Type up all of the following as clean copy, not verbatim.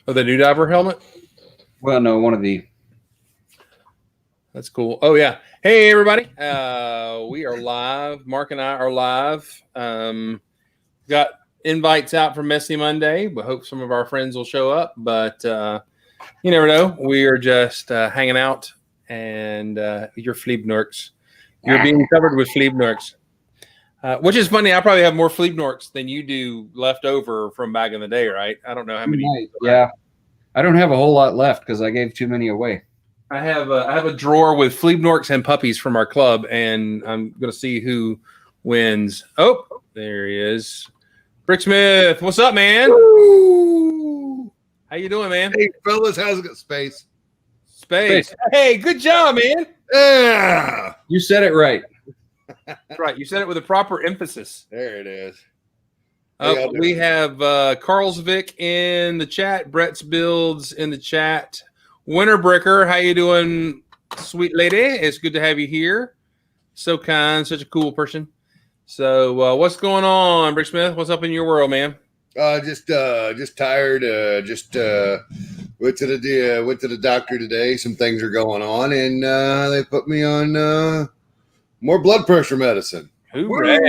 Oh, the new diver helmet? Well, no, one of the. That's cool. Oh, yeah. Hey, everybody. We are live. Mark and I are live. Got invites out for Messy Monday. We hope some of our friends will show up, but you never know. We are just hanging out, and you're Fleebnorks. You're being covered with Fleebnorks. Which is funny. I probably have more Fleebnorks than you do left over from back in the day, right? I don't know how many. Yeah. I don't have a whole lot left because I gave too many away. I have a drawer with Fleebnorks and puppies from our club, and I'm going to see who wins. Oh, there he is. Brick Smith, what's up, man? Woo! How you doing, man? Hey, fellas, how's it go? Space. Hey, good job, man. Yeah. You said it right. That's right. You said it with a proper emphasis. There it is. We have Carlsvik in the chat. Brett's Builds in the chat. Winterbricker, how you doing, sweet lady? It's good to have you here. So kind, such a cool person. So what's going on, Brick Smith? What's up in your world, man? Just tired. Went to the doctor today. Some things are going on, and they put me on more blood pressure medicine. Hooray!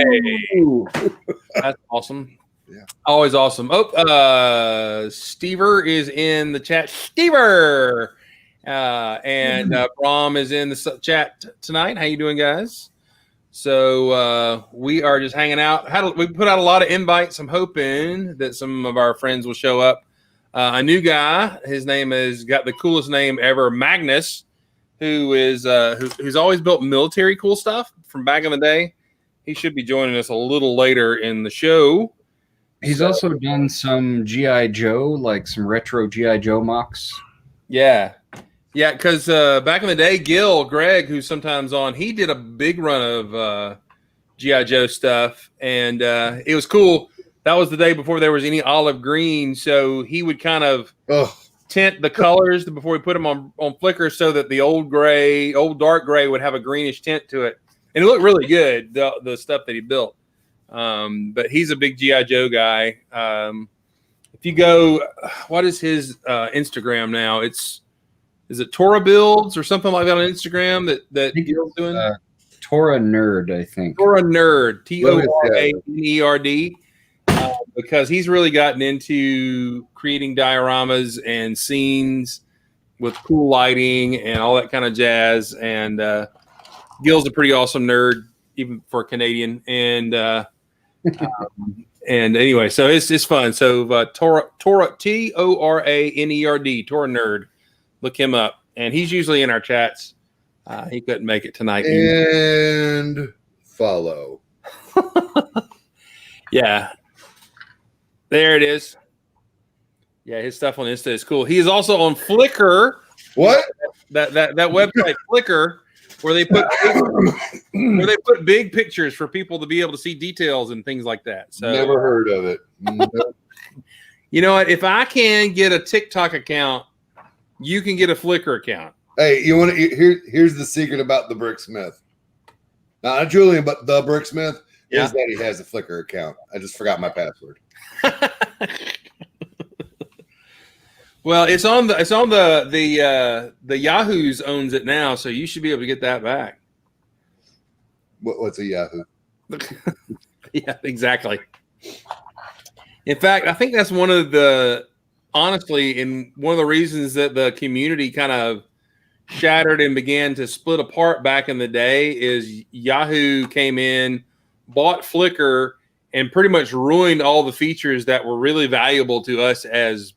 That's awesome. Yeah. Always awesome. Oh, Stever is in the chat. Stever! And Brom is in the chat tonight. How you doing, guys? So we are just hanging out. We put out a lot of invites. I'm hoping that some of our friends will show up. A new guy. His name has got the coolest name ever, Magnus, who's always built military cool stuff from back in the day. He should be joining us a little later in the show. He's also done some G.I. Joe, like some retro G.I. Joe mocks. Yeah, because back in the day, Greg, who's sometimes on, he did a big run of G.I. Joe stuff, and it was cool. That was the day before there was any olive green, so he would kind of tint the colors before we put them on Flickr so that the old dark gray would have a greenish tint to it. And it looked really good, the stuff that he built. But he's a big G.I. Joe guy. If you go, what is his Instagram now? Is it Torah Builds or something like that on Instagram that Gil's doing? Torah Nerd, I think. Torah Nerd, Toranerd, because he's really gotten into creating dioramas and scenes with cool lighting and all that kind of jazz. And Gil's a pretty awesome nerd, even for a Canadian. And anyway, so it's fun. So Torah Toranerd, Torah Nerd. Look him up, and he's usually in our chats. He couldn't make it tonight. And follow. Yeah, there it is. Yeah, his stuff on Insta is cool. He is also on Flickr. What? That website Flickr, where they put big pictures for people to be able to see details and things like that. So never heard of it. You know what? If I can get a TikTok account, you can get a Flickr account. Hey, you want to here's the secret about the Bricksmith. Not Julian, but the Bricksmith is that he has a Flickr account. I just forgot my password. Well, it's on the Yahoo's owns it now, so you should be able to get that back. What's a Yahoo? Yeah, exactly. In fact, I think that's one of the reasons that the community kind of shattered and began to split apart back in the day is Yahoo came in, bought Flickr, and pretty much ruined all the features that were really valuable to us as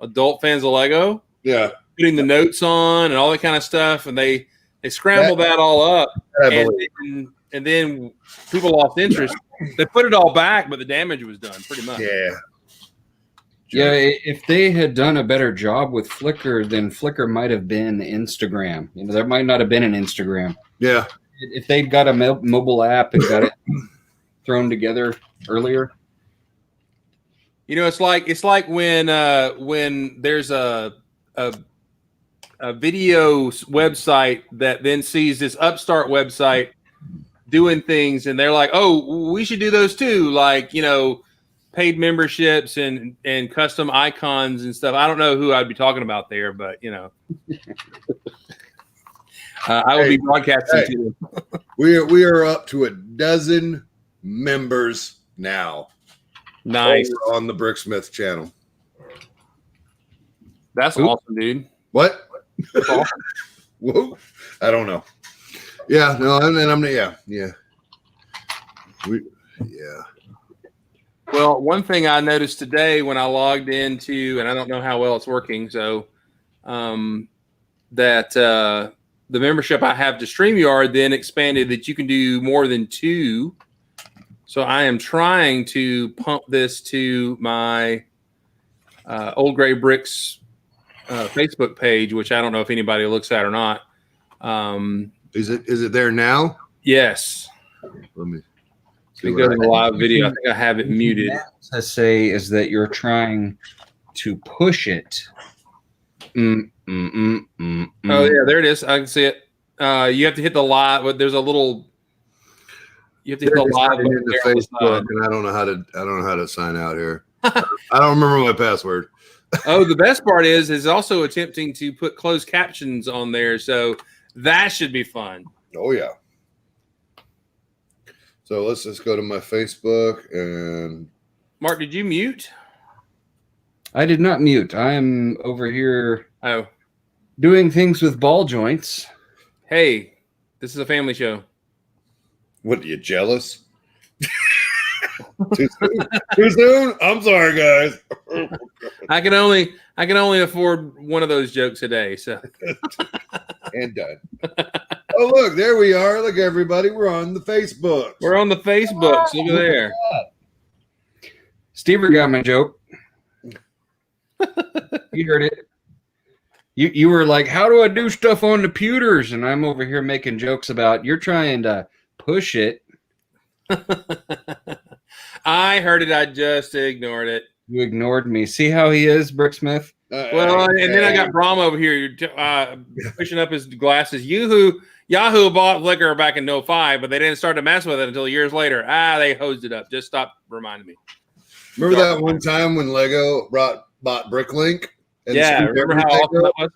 adult fans of Lego. Yeah. Putting the notes on and all that kind of stuff. And they scrambled that all up. And then people lost interest. They put it all back, but the damage was done pretty much. Yeah. Yeah, if they had done a better job with Flickr, then Flickr might have been Instagram. You know, there might not have been an Instagram. Yeah. If they'd got a mobile app and got it thrown together earlier. You know, it's like when there's a video website that then sees this upstart website doing things, and they're like, "Oh, we should do those too." Like, you know, paid memberships and custom icons and stuff. I don't know who I'd be talking about there, but I will be broadcasting to them. We are up to 12 members now. Nice on the Bricksmith channel. That's awesome, dude. What? That's awesome. Whoa! I don't know. Yeah, no, and then yeah. Well, one thing I noticed today when I logged into, and I don't know how well it's working, so that the membership I have to StreamYard then expanded that you can do more than 2. So I am trying to pump this to my Old Gray Bricks Facebook page, which I don't know if anybody looks at or not. Is it there now? Yes. Let me go to the live video. I think I have it muted. To say is that you're trying to push it. Oh yeah, there it is. I can see it. You have to hit the live, but there's a little. You have to hit the live button into Facebook, and I don't know how to sign out here. I don't remember my password. Oh, the best part is also attempting to put closed captions on there, so that should be fun. Oh yeah. So let's just go to my Facebook and Mark, did you mute? I did not mute. I am over here doing things with ball joints. Hey, this is a family show. What, are you jealous? Too soon? Too soon? I'm sorry, guys. I can only afford one of those jokes a day. So and done. Oh, look, there we are. Look, everybody, we're on the Facebook. We're on the Facebooks. Look at there. Stever got my joke. You heard it. You were like, how do I do stuff on the computers? And I'm over here making jokes about you're trying to push it. I heard it. I just ignored it. You ignored me. See how he is, Bricksmith? Well, and then I got Brom over here pushing up his glasses. Yahoo bought Flickr back in 05, but they didn't start to mess with it until years later. They hosed it up. Just stop reminding me. Remember that one time when Lego bought Bricklink? Yeah, remember how awesome that was?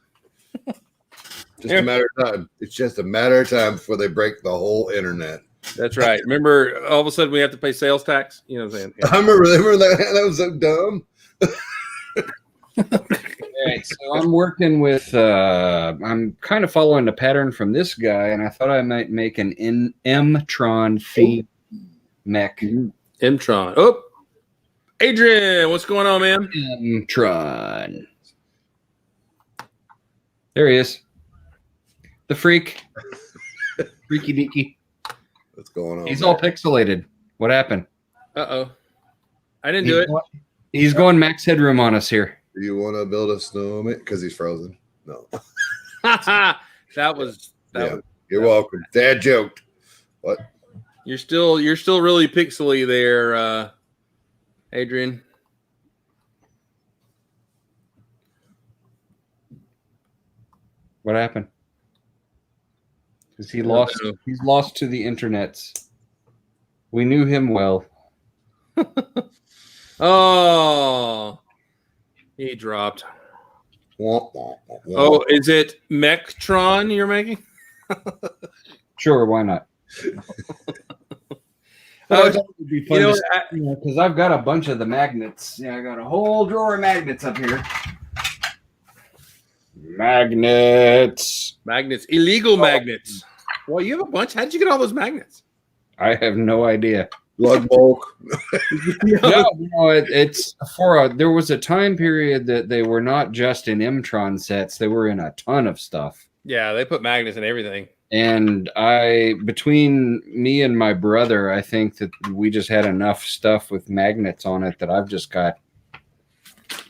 Just a matter of time. It's just a matter of time before they break the whole internet. That's right. Remember, all of a sudden we have to pay sales tax. You know what I'm saying? Yeah. I remember that. That was so dumb. All right, so I'm working with. I'm kind of following the pattern from this guy, and I thought I might make an M-Tron theme mech. M-Tron. Oh, Adrian, what's going on, man? M-Tron. There he is. The freak. Freaky deaky. What's going on? He's all pixelated. What happened? Uh-oh. I didn't do it. He's going max headroom on us here. Do you want to build a snowman? Because he's frozen. No. That was. You're welcome. Dad joked. What? You're still really pixely there, Adrian. What happened? Because he's lost to the internets. We knew him well. Oh, he dropped. Oh, is it Mectron you're making? Sure, why not? Because I've got a bunch of the magnets. Yeah, I got a whole drawer of magnets up here. Magnets, illegal magnets. Well, you have a bunch. How did you get all those magnets? I have no idea. Blood bulk. No, it's for there was a time period that they were not just in M-Tron sets; they were in a ton of stuff. Yeah, they put magnets in everything. And between me and my brother, I think that we just had enough stuff with magnets on it that I've just got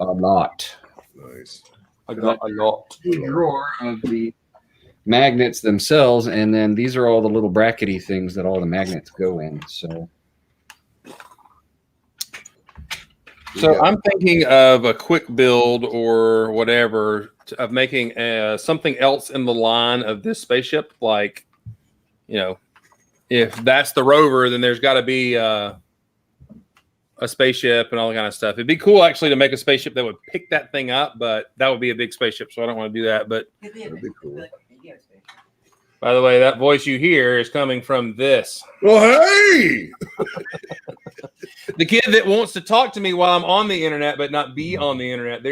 a lot. Nice. I got a lot. Drawer of the magnets themselves, and then these are all the little brackety things that all the magnets go in. So I'm thinking of a quick build or whatever of making something else in the line of this spaceship. Like, if that's the rover, then there's got to be a spaceship and all that kind of stuff. It'd be cool actually to make a spaceship that would pick that thing up, but that would be a big spaceship, so I don't want to do that. But That'd be cool. by the way, that voice you hear is coming from this. Oh, hey! The kid that wants to talk to me while I'm on the internet, but not be on the internet.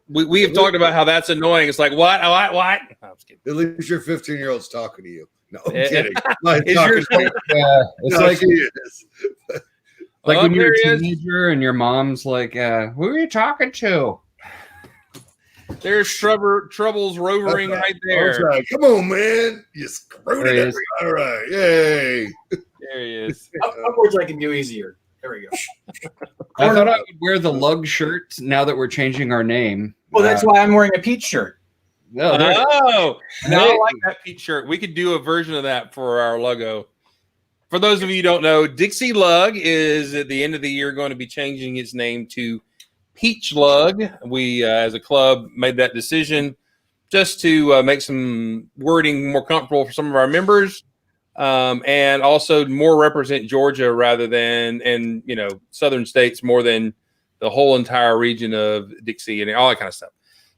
We have talked about how that's annoying. It's like, what? No, I'm just kidding. At least your 15-year-old's talking to you. No, I'm Eh, kidding. Mine's is talking yours- to me. Yeah, it's No, like she is. like Oh, when you're there a he is. teenager and your mom's like, "Who are you talking to?" There's troubles rovering right That's there. right. Come on, man. You screwed There he it. is. All right. Yay. There he is. Upwards I can do easier. There we go. I thought I would wear the lug shirt now that we're changing our name. Well, that's why I'm wearing a peach shirt. No, there- Oh, now I Hey. like that peach shirt. We could do a version of that for our logo. For those of you who don't know, Dixie Lug is at the end of the year going to be changing its name to Peach Lug. We, as a club, made that decision just to make some wording more comfortable for some of our members, and also more represent Georgia rather than, and southern states more than the whole entire region of Dixie and all that kind of stuff.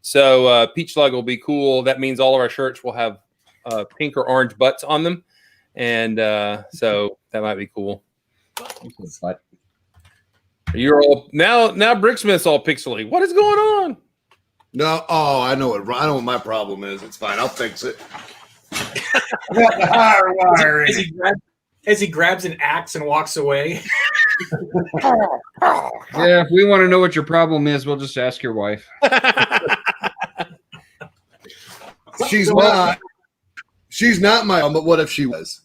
So Peach Lug will be cool. That means all of our shirts will have pink or orange butts on them, and so that might be cool. but You're all now Bricksmith's all pixely. What is going on? No. Oh, I know what my problem is. It's fine. I'll fix it. Higher wiring. As he grabs an axe and walks away. yeah, if we want to know what your problem is, we'll just ask your wife. She's not. She's not my mom, but what if she was?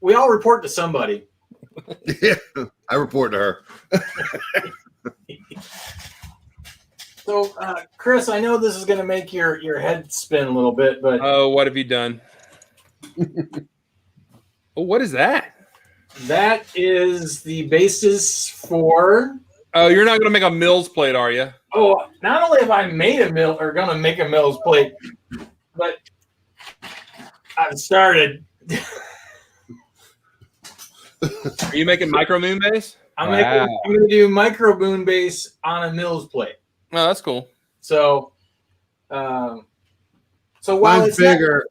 We all report to somebody. Yeah, I report to her. So, Chris, I know this is going to make your head spin a little bit, but Oh, what have you done? Oh, what is that? that is the basis for. Oh, you're not going to make a Mills plate, are you? Oh, not only have I made a mill or going to make a Mills plate, but I've started. Are you making micro moon base? I'm Wow. going to do micro moon base on a Mills plate. Oh, that's cool. So, while Mine's it's not- bigger.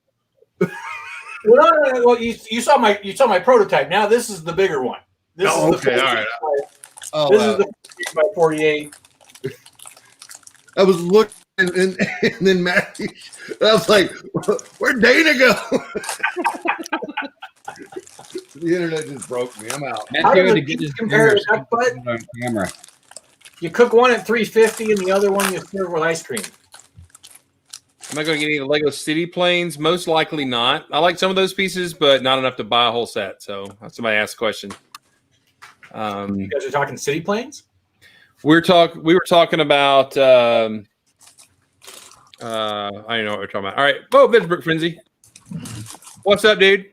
well, you saw my prototype. Now this is the bigger one. This Oh, is the okay, all right. Oh, This is the 48 by 48. I was looking, and then Matthew. I was like, "Where'd Dana go?" The internet just broke me. I'm out. Matt How had does to it get his compare fingers to duck butt? on camera. You cook one at 350 and the other one you serve with ice cream. Am I going to get any Lego City planes? Most likely not. I like some of those pieces, but not enough to buy a whole set. So somebody asked a question. You guys are talking city planes? We were talking about. I don't know what we're talking about. All right. Oh, there's Brick Frenzy. What's up, dude?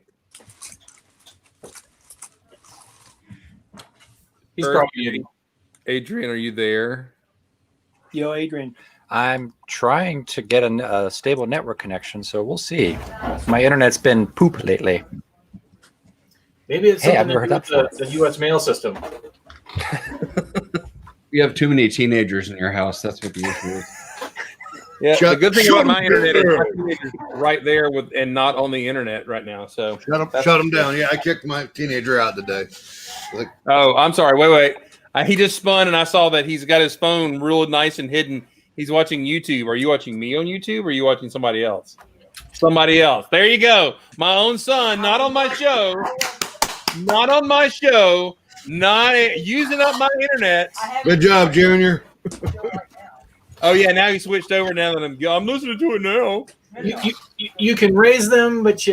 He's Bird. probably eating. Adrian, are you there? Yo, Adrian. I'm trying to get a stable network connection, so we'll see. My internet's been poop lately. Maybe it's Hey, I've something never to heard do that with the U.S. mail system. You have too many teenagers in your house. That's what the issue is. Yeah. Shut- the good thing shut about my him internet is down. my teenager's right there with and not on the internet right now. So. Shut him down. Yeah, I kicked my teenager out today. Like, Oh, I'm sorry. Wait. He just spun, and I saw that he's got his phone real nice and hidden. He's watching YouTube. Are you watching me on YouTube, or are you watching somebody else? Somebody else. There you go. My own son, not on my show. Not on my show. Not using up my internet. good job, Junior. Oh yeah, now he switched over. Now that I'm listening to it now. You can raise them, but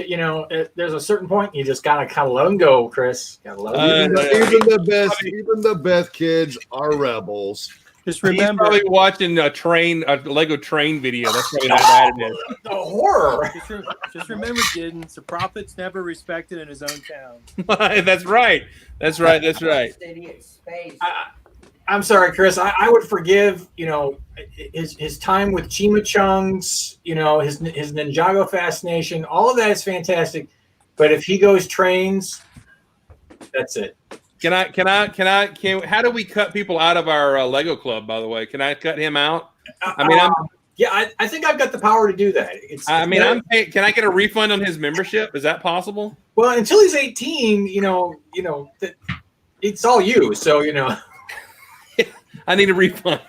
there's a certain point you just gotta kind of let them go, Chris. Gotta let 'em go. Even the best kids are rebels. Just He's remember, probably watching a Lego train video. That's probably not bad it is. The horror. just remember, Giddens, the prophet's never respected in his own town. That's right. That's right. I'm sorry, Chris. I would forgive, his time with Chimachungs, his Ninjago fascination. All of that is fantastic. But if he goes trains, that's it. How do we cut people out of our Lego club, by the way? Can I cut him out? I mean, I think I've got the power to do that. Can I get a refund on his membership? Is that possible? Well, until he's 18, it's all you. So, I need a refund.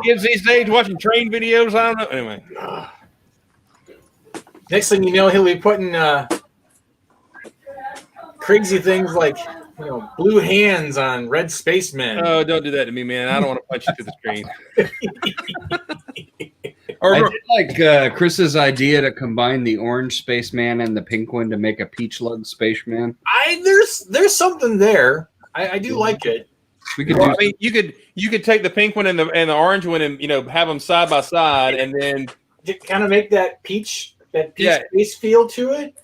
Kids these days watching train videos. I don't know. Anyway. Next thing you know, he'll be putting crazy things like blue hands on red spacemen. Oh, don't do that to me, man. I don't want to punch you to the screen. I did like Chris's idea to combine the orange spaceman and the pink one to make a peach lug spaceman. There's something there. I do like it. We could. You could take the pink one and the orange one and have them side by side, and then kind of make that peach space feel to it.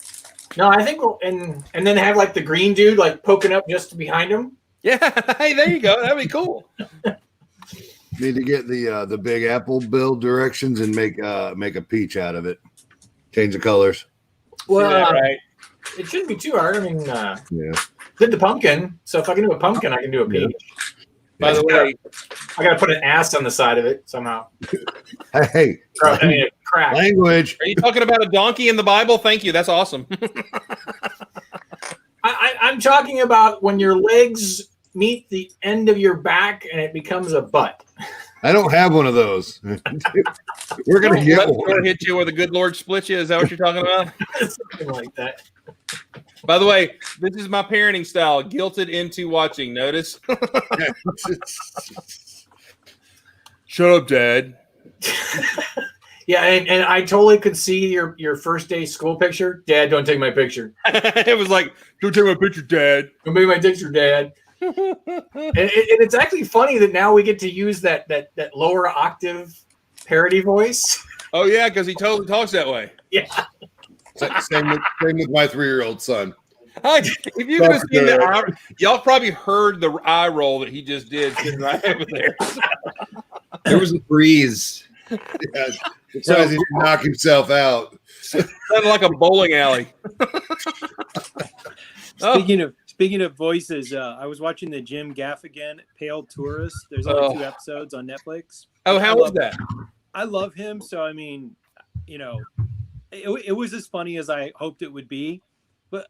No, I think and then have like the green dude like poking up just behind him. Yeah, hey, there you go. That'd be cool. Need to get the Big Apple build directions and make a peach out of it. Change the colors. Well, right. It shouldn't be too hard. I mean, did the pumpkin. So if I can do a pumpkin, I can do a peach. By the way, I got to put an ass on the side of it somehow. Hey, crack. Language. Are you talking about a donkey in the Bible? Thank you. That's awesome. I'm talking about when your legs meet the end of your back and it becomes a butt. I don't have one of those. We're gonna get Let one. hit you where the good Lord split you. Is that what you're talking about? Something like that. By the way, this is my parenting style. Guilted into watching. Notice. Shut up, Dad. Yeah, and I totally could see your first day school picture. Dad, don't take my picture. It was like, don't take my picture, Dad. Don't take my picture, Dad. and it's actually funny that now we get to use that lower octave parody voice. Oh yeah, because he totally talks that way. Yeah. Same with my 3-year-old son. If you could have seen that, y'all probably heard the eye roll that he just did sitting right over there. There was a breeze. Yeah, surprised he didn't knock himself out. Sounded like a bowling alley. Speaking of voices, I was watching the Jim Gaffigan Pale Tourist. There's only 2 episodes on Netflix. Oh, how was that? I love him. So, I mean, it was as funny as I hoped it would be. But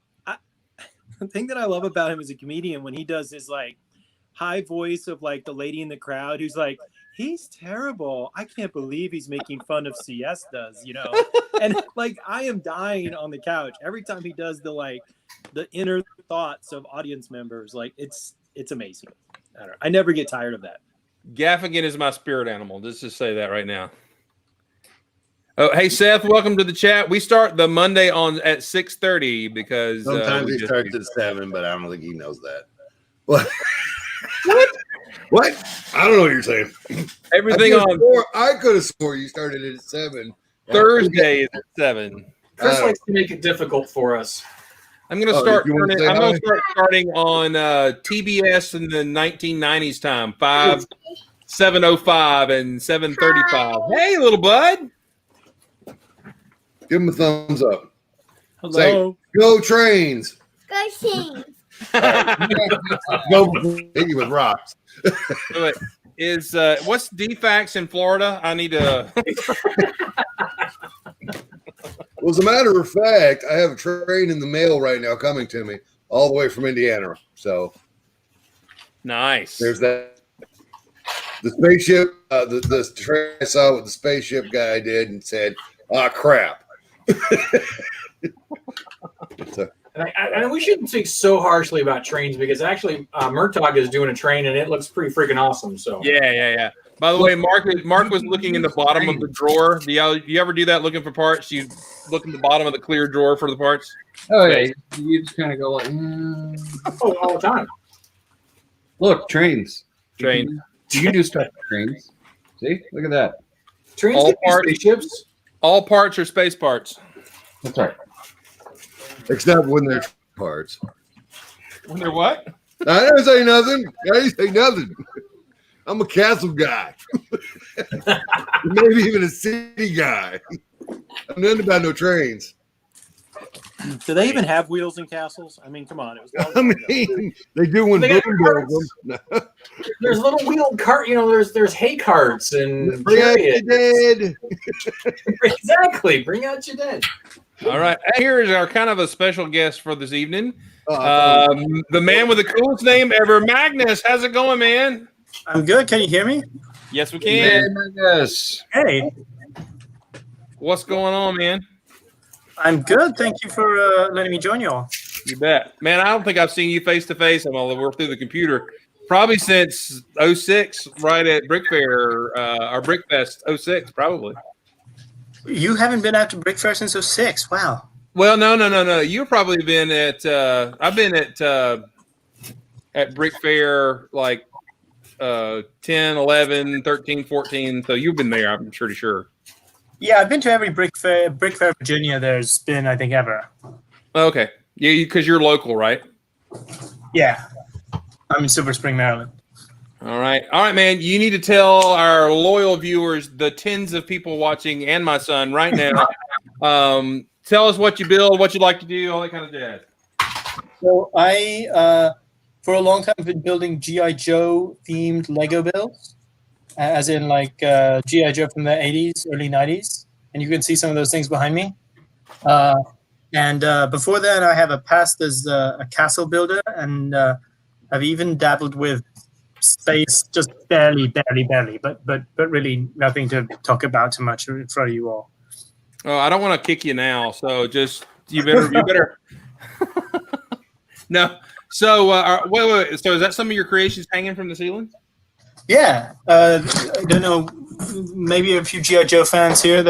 the thing that I love about him as a comedian, when he does his like high voice of like the lady in the crowd who's like, he's terrible. I can't believe he's making fun of siestas, And like I am dying on the couch every time he does the inner thoughts of audience members. Like it's amazing. I never get tired of that. Gaffigan is my spirit animal. Let's just say that right now. Oh, hey Seth, welcome to the chat. We start the Monday at 6:30 because Sometimes he starts at 7, but I don't think he knows that. What? What? I don't know what you're saying. Everything I could have swore you started at 7. Thursday is at 7. Chris likes to make it difficult for us. I'm gonna start starting on TBS in the 1990s time, 7:05 and 7:35. Hey, little bud. Give him a thumbs up. Hello. Say, go trains. Go Trains. Go hit you with rocks. Is what's DFAX in Florida? I need to. Well, as a matter of fact, I have a train in the mail right now coming to me all the way from Indiana. So nice. There's that. The spaceship, the train I saw what the spaceship guy did and said, crap. And we shouldn't speak so harshly about trains because actually Murtaugh is doing a train and it looks pretty freaking awesome. So yeah. By the way, Mark was looking in the bottom of the drawer. Do you ever do that looking for parts? You look in the bottom of the clear drawer for the parts? Oh yeah, you just kind of go like, all the time. Look, trains. Train. You can do stuff with trains. See, look at that. Trains All can be parts. spaceships. All parts are space parts. That's right. Except when they're parts. When they're what? I didn't say nothing. I'm a castle guy. Maybe even a city guy. I'm nothing about no trains. Do they even have wheels in castles? I mean, come on. It was long I time ago. mean, they do when They got Boone builds them. There's little wheeled cart. There's hay carts and Bring out your chariots. dead. Exactly. Bring out your dead. All right. Here is our kind of a special guest for this evening. Oh, The man with the coolest name ever, Magnus. How's it going, man? I'm good. Can you hear me? Yes, we Hey, can. Magnus. Hey, What's going on, man? I'm good. Thank you for letting me join you all. You bet. Man, I don't think I've seen you face to face. Although we're through the computer. Probably since 06, right at Brick Fair, or Brick Fest 06, probably. You haven't been out to Brick Fair since 06. Wow. Well, no. You've probably been at. I've been at Brick Fair like 10, 11, 13, 14. So you've been there. I'm pretty sure. Yeah, I've been to every Brick Fair, Virginia. There's been, I think, ever. Okay. Yeah, because you're local, right? Yeah, I'm in Silver Spring, Maryland. All right, man. You need to tell our loyal viewers, the tens of people watching, and my son right now. Tell us what you build, what you like to do, all that kind of jazz. So I, for a long time, have been building GI Joe themed Lego builds, as in like GI Joe from the 80s, early 90s, and you can see some of those things behind me. And before that, I have a past as a castle builder, and I've even dabbled with space, just barely, but really nothing to talk about too much in front of you all. Oh, I don't want to kick you now, so just you better. No. So wait. So is that some of your creations hanging from the ceiling? Yeah, I don't know. Maybe a few GI Joe fans here.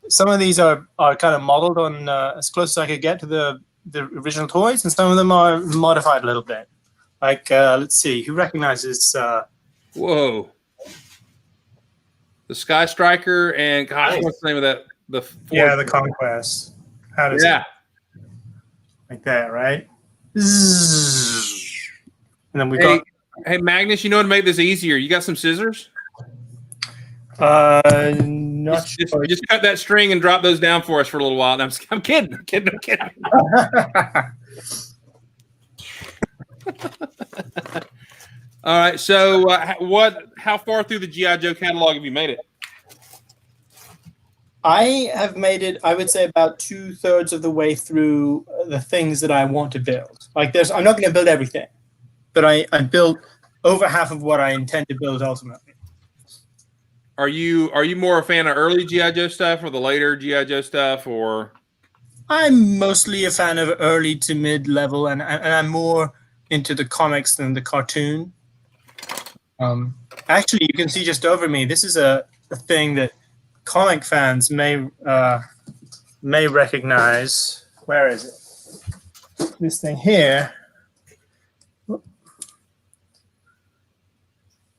Some of these are kind of modeled on as close as I could get to the original toys, and some of them are modified a little bit. Like let's see, who recognizes? Whoa. The Sky Striker and gosh, what's the name of that? The Conquest. How does it? Like that, right? Zzz. And then we got. Hey Magnus, you know how to make this easier? You got some scissors? Not sure. Just cut that string and drop those down for us for a little while. And I'm kidding. All right. So, how far through the GI Joe catalog have you made it? I have made it, I would say, about 2/3 of the way through the things that I want to build. Like, I'm not going to build everything, but I built over half of what I intend to build ultimately. Are you more a fan of early GI Joe stuff or the later GI Joe stuff, or? I'm mostly a fan of early to mid level, and I'm more into the comics than the cartoon. Actually, you can see just over me. This is a thing that comic fans may recognize. Where is it? This thing here.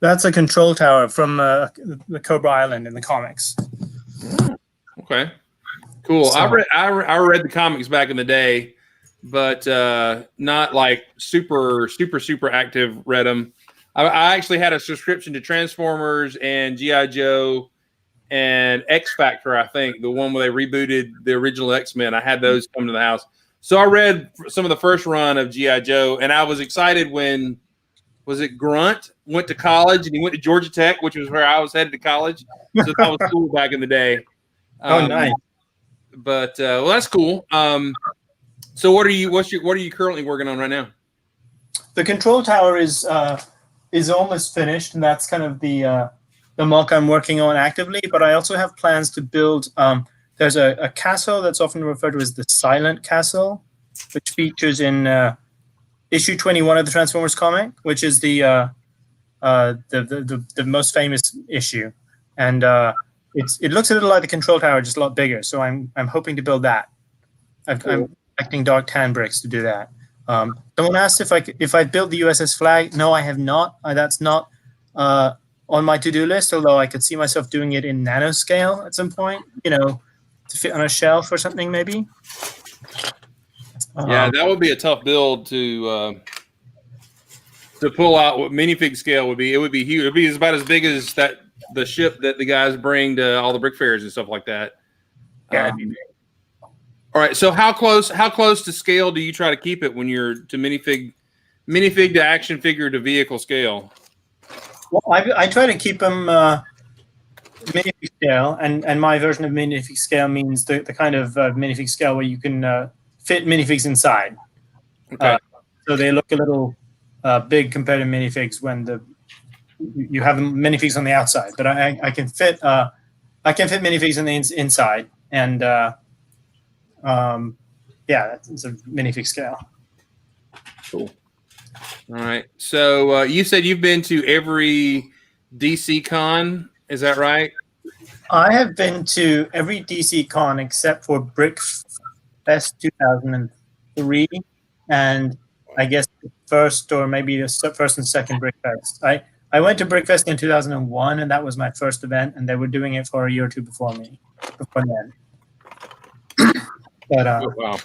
That's a control tower from the Cobra Island in the comics. Okay, cool. So, I read the comics back in the day, but not like super active. Read them. I actually had a subscription to Transformers and GI Joe and X Factor. I think the one where they rebooted the original X-Men. I had those come to the house, so I read some of the first run of GI Joe, and I was excited when. Was it Grunt went to college and he went to Georgia Tech, which was where I was headed to college. So that was cool back in the day. Nice. But well, that's cool. So what are you currently working on right now? The control tower is almost finished, and that's kind of the mock I'm working on actively. But I also have plans to build. There's a castle that's often referred to as the Silent Castle, which features in issue 21 of the Transformers comic, which is the most famous issue, and it looks a little like the control tower, just a lot bigger. So I'm hoping to build that. I'm collecting dark tan bricks to do that. Someone asked if I built the USS Flag. No, I have not. That's not on my to-do list. Although I could see myself doing it in nanoscale at some point. To fit on a shelf or something, maybe. Yeah, that would be a tough build to to pull out what minifig scale would be. It would be huge. It would be about as big as the ship that the guys bring to all the brick fairs and stuff like that. Yeah. All right. So how close to scale do you try to keep it when you're to minifig to action figure to vehicle scale? Well, I try to keep them minifig scale, and my version of minifig scale means the kind of minifig scale where you can fit minifigs inside. Okay. So they look a little big compared to minifigs when you have minifigs on the outside. But I can fit minifigs on the inside, and it's a minifig scale. Cool. All right. So you said you've been to every DC con. Is that right? I have been to every DC con except for Brick Fest 2003, and I guess the first or maybe the first and second Brick Fest. I went to Brick Fest in 2001, and that was my first event, and they were doing it for a year or two before then. But Oh, wow.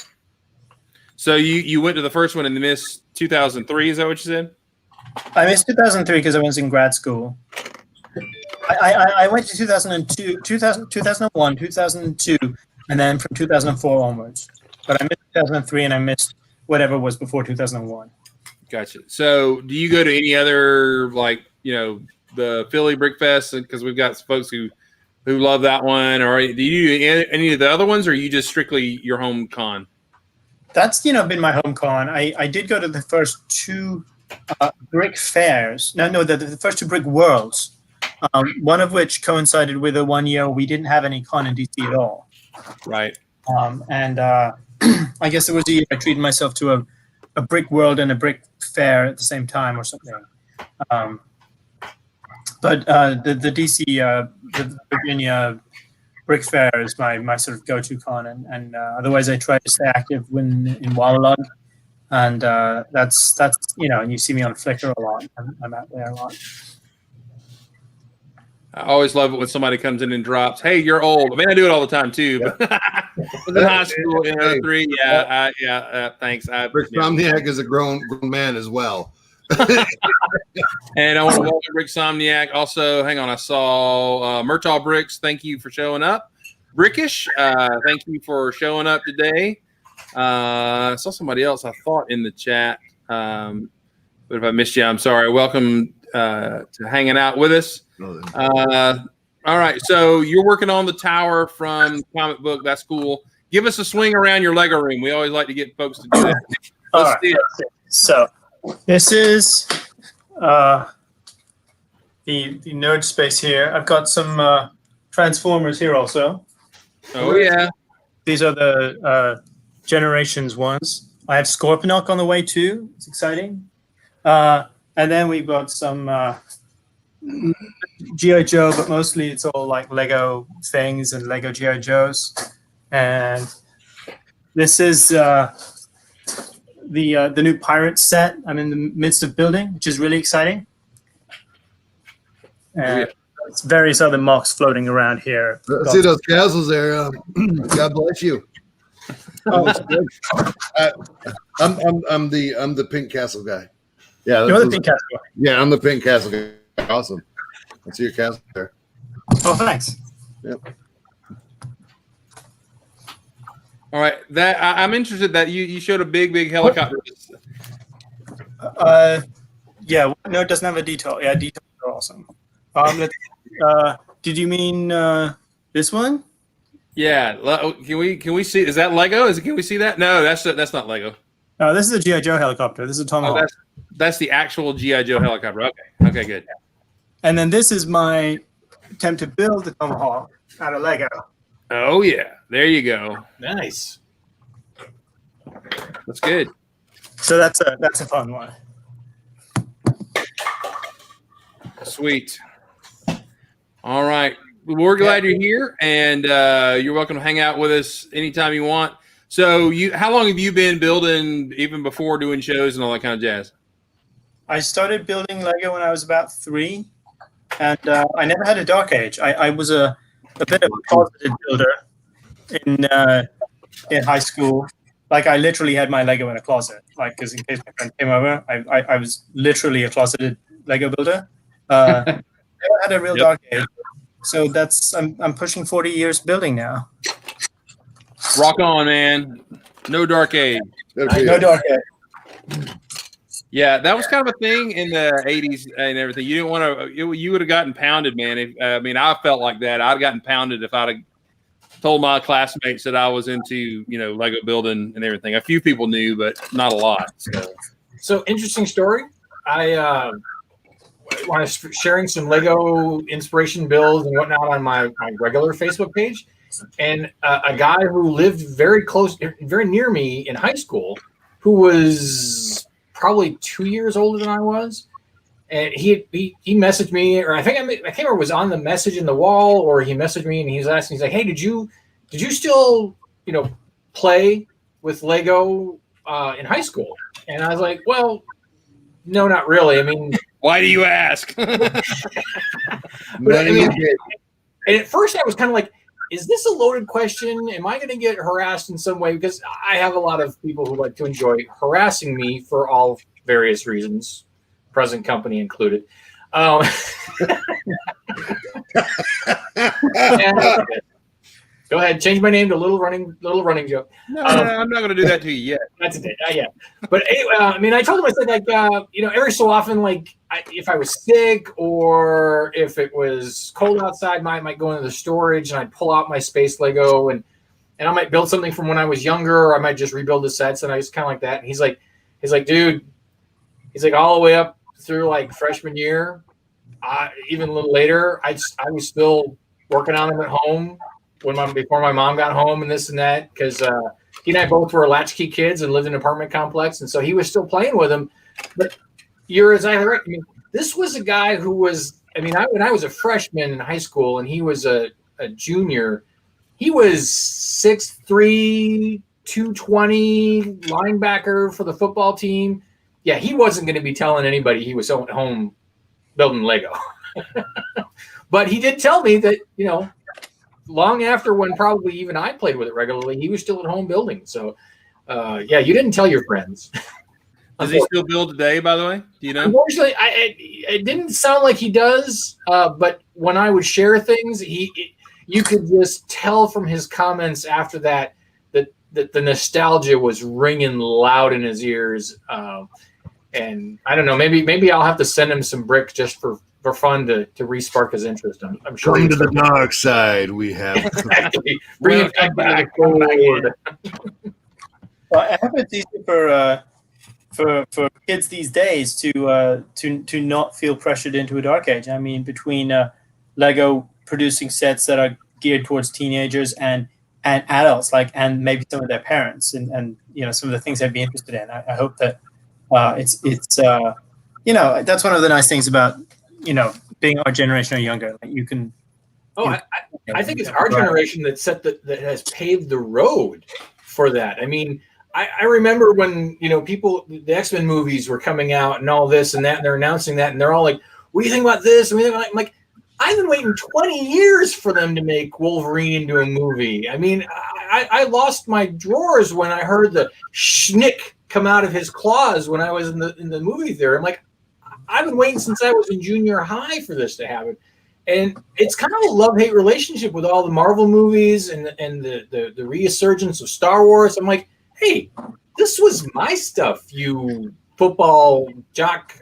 So you went to the first one and missed 2003. Is that what you said? I missed 2003 because I was in grad school. I went to 2002, 2001, 2002, and then from 2004 onwards. But I missed 2003, and I missed whatever was before 2001. Gotcha. So do you go to any other, the Philly Brick Fest? Because we've got folks who love that one. Or do you do any of the other ones, or are you just strictly your home con? That's been my home con. I did go to the first two brick fairs. The first two brick worlds. One of which coincided with a 1 year we didn't have any con in DC at all. Right. And I guess it was a year I treated myself to a brick world and a brick fair at the same time or something. But the DC, the Virginia Brick Fair is my sort of go-to con, and otherwise I try to stay active in Walalog, and that's and you see me on Flickr a lot. I'm out there a lot. I always love it when somebody comes in and drops, "Hey, you're old." I mean, I do it all the time too. But was in high school in 03. Yeah, thanks. Rick Somniak is a grown man as well. And I want to welcome Rick Somniak. Also, hang on, I saw Murtaugh Bricks. Thank you for showing up. Brickish, thank you for showing up today. I saw somebody else I thought in the chat, but if I missed you, I'm sorry. Welcome to hanging out with us. All right, so you're working on the tower from comic book. That's cool. Give us a swing around your Lego room. We always like to get folks to do that. Let's see it. So this is the nerd space here. I've got some Transformers here also. Oh yeah. These are the Generations ones. I have Scorponok on the way too. It's exciting. And then we've got some G.I. Joe, but mostly it's all like Lego things and Lego G.I. Joes. And this is the new Pirate set I'm in the midst of building, which is really exciting. And there's various other mocks floating around here. See those castles there. God bless you. I'm the pink castle guy. Yeah, You're the pink castle guy. Yeah, I'm the pink castle guy. Awesome. I see your castle there. Oh, thanks. Yep. All right. That I'm interested that you showed a big helicopter. Yeah. No, it doesn't have a detail. Yeah, details are awesome. Did you mean this one? Yeah. Can we see? Is that Lego? Can we see that? No, that's not Lego. This is a G.I. Joe helicopter. This is a Tomahawk. That's the actual G.I. Joe helicopter. Okay, good. And then this is my attempt to build the Tomahawk out of Lego. Oh yeah, there you go. Nice. That's good. So that's a fun one. Sweet. All right. We're glad you're here, and you're welcome to hang out with us anytime you want. So, how long have you been building, even before doing shows and all that kind of jazz? I started building Lego when I was about 3, and I never had a dark age. I was a bit of a positive builder in high school. like I literally had my Lego in a closet, like because in case my friend came over, I was literally a closeted Lego builder. Never had a real dark age, so I'm pushing 40 years building now. Rock on, man. No dark age. No dark age. Yeah, that was kind of a thing in the 80s and everything. You didn't want to, you would have gotten pounded, man. I felt like that. I'd gotten pounded if I'd have told my classmates that I was into, Lego building and everything. A few people knew, but not a lot. So interesting story. I was sharing some Lego inspiration builds and whatnot on my regular Facebook page. And a guy who lived very near me in high school, who was probably 2 years older than I was, and he messaged me, or I can't remember, it was on the message in the wall, or he messaged me and he was asking, he's like, "Hey, did you still play with Lego in high school?" And I was like, "Well, no, not really. I mean, why do you ask?" And at first I was kind of like, is this a loaded question? Am I going to get harassed in some way? Because I have a lot of people who like to enjoy harassing me for all various reasons, present company included. Go ahead, change my name to Little Running Joke. No, I'm not going to do that to you yet. That's it. Yeah. But anyway, I told him, I said, like, every so often, like, if I was sick or if it was cold outside, I might go into the storage and I'd pull out my space Lego and I might build something from when I was younger, or I might just rebuild the sets, and I was kind of like that. And he's like, dude, all the way up through like freshman year, even a little later, I was still working on them at home before my mom got home and this and that, because he and I both were latchkey kids and lived in an apartment complex, and so he was still playing with them. But you're exactly right. This was a guy who was, when I was a freshman in high school and he was a junior, he was 6'3", 220 linebacker for the football team. Yeah, he wasn't going to be telling anybody he was at home building Lego. But he did tell me that, long after, when probably even I played with it regularly, he was still at home building. So, you didn't tell your friends. Does he still build today, by the way? Do you know? Unfortunately, it didn't sound like he does. But when I would share things, you could just tell from his comments after that the nostalgia was ringing loud in his ears. And I don't know, maybe I'll have to send him some bricks just for fun to re-spark his interest. I'm sure. Come to the dark side. We have exactly. Bring it back. Well, I hope it's easy for kids these days to not feel pressured into a dark age. Between Lego producing sets that are geared towards teenagers and adults, and maybe some of their parents, and some of the things they'd be interested in. I hope that it's that's one of the nice things about being our generation or younger. Like you can. Oh, I think it's our generation that has paved the road for that. I remember when the X-Men movies were coming out and all this and that, and they're announcing that, and they're all like, "What do you think about this?" I'm like, I've been waiting 20 years for them to make Wolverine into a movie. I lost my drawers when I heard the schnick come out of his claws when I was in the movie theater. I'm like, I've been waiting since I was in junior high for this to happen. And it's kind of a love-hate relationship with all the Marvel movies and the resurgence of Star Wars. I'm like, hey, this was my stuff, you football jock,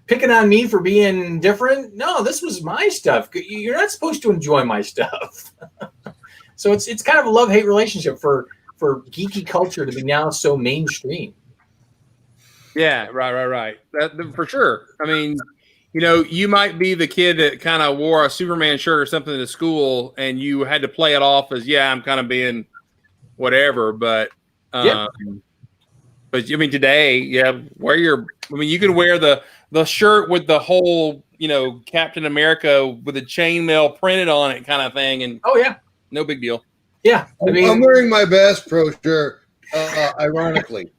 picking on me for being different. No, this was my stuff. You're not supposed to enjoy my stuff. So it's kind of a love-hate relationship for geeky culture to be now so mainstream. Yeah, right. That, for sure. You might be the kid that kind of wore a Superman shirt or something to school, and you had to play it off as, I'm kind of being whatever. But, today, you can wear the shirt with the whole, Captain America with a chainmail printed on it kind of thing. And no big deal. Yeah. I'm wearing my Bass Pro shirt, ironically.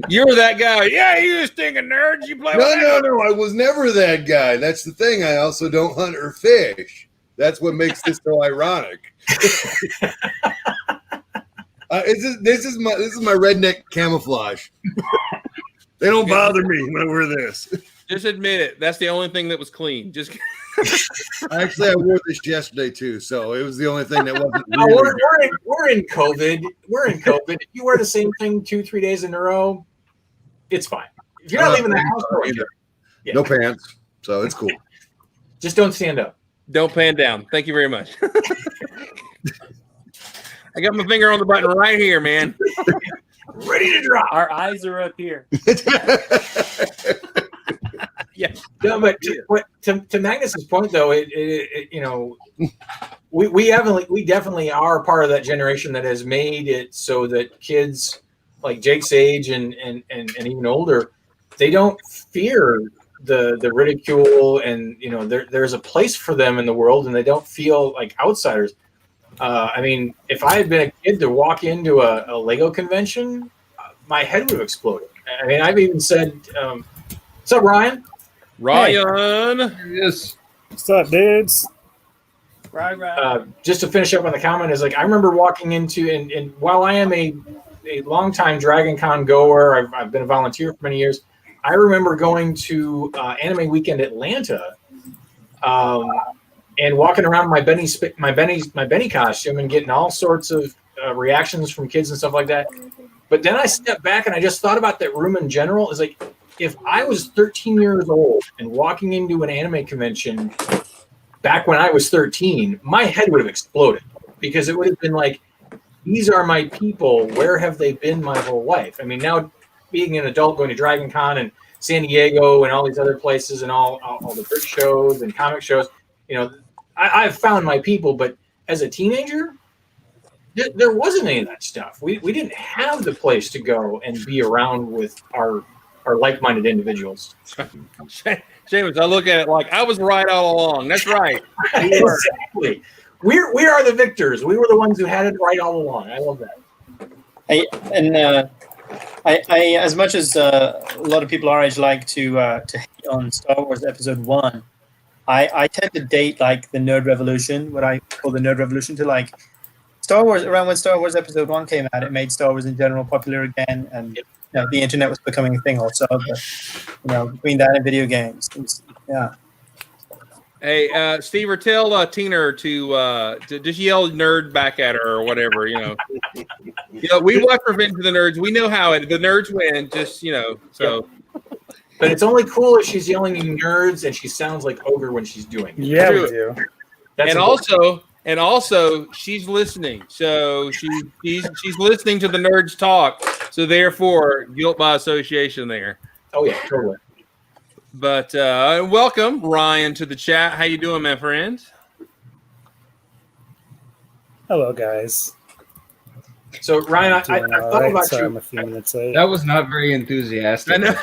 You're that guy. Yeah, you stinking nerds. You play. No. I was never that guy. That's the thing. I also don't hunt or fish. That's what makes this so ironic. This is my redneck camouflage. They don't bother me when I wear this. Just admit it. That's the only thing that was clean. Just Actually, I wore this yesterday too, so it was the only thing that wasn't. No, Really we're in COVID. We're in COVID. If you wear the same thing 2-3 days in a row, it's fine. If you're not leaving the house, either. Yeah. No pants, so it's cool. Just don't stand up. don't pan down. Thank you very much. I got my finger on the button right here, man. Ready to drop. Our eyes are up here. Yeah. No, but to Magnus's point, though, it you know, we definitely are part of that generation that has made it so that kids like Jake's age and even older, they don't fear the ridicule, and you know, there's a place for them in the world, and they don't feel like outsiders. I mean, if I had been a kid to walk into a Lego convention, my head would have exploded. I mean, I've even said, "What's up, Ryan?" Ryan. Yes. What's up, dudes? Right. Just to finish up on the comment, is like I remember walking into, and while I am a longtime Dragon Con goer, I've been a volunteer for many years. I remember going to Anime Weekend Atlanta, and walking around my Benny costume and getting all sorts of reactions from kids and stuff like that. But then I stepped back and I just thought about that room in general. It's like, if I was 13 years old and walking into an anime convention back when I was 13, my head would have exploded, because it would have been like, these are my people. Where have they been my whole life? I mean, now being an adult, going to Dragon Con and San Diego and all these other places and all the brick shows and comic shows, you know, I've found my people. But as a teenager, there wasn't any of that stuff. We didn't have the place to go and be around with our like-minded individuals. James, I look at it like I was right all along. That's right. Exactly. We are the victors. We were the ones who had it right all along. I love that. I as much as a lot of people our age like to hate on Star Wars Episode 1, I tend to date like the nerd revolution, what I call the nerd revolution, to like Star Wars. Around when Star Wars Episode 1 came out, it made Star Wars in general popular again, and you know, the internet was becoming a thing also. But, you know, between that and video games, yeah. Hey, Steve, or tell Tina to just yell "nerd" back at her or whatever. You know, we watch Revenge of the Nerds. We know how the nerds win. Just so. But it's only cool if she's yelling "nerds" and she sounds like Ogre when she's doing it. Yeah, we do. That's And also, she's listening. So she's listening to the nerds talk. So therefore, guilt by association there. Oh yeah, totally. But welcome, Ryan, to the chat. How you doing, my friend? Hello, guys. So Ryan, I thought about Sorry, you. I'm a few minutes late. That was not very enthusiastic. I know.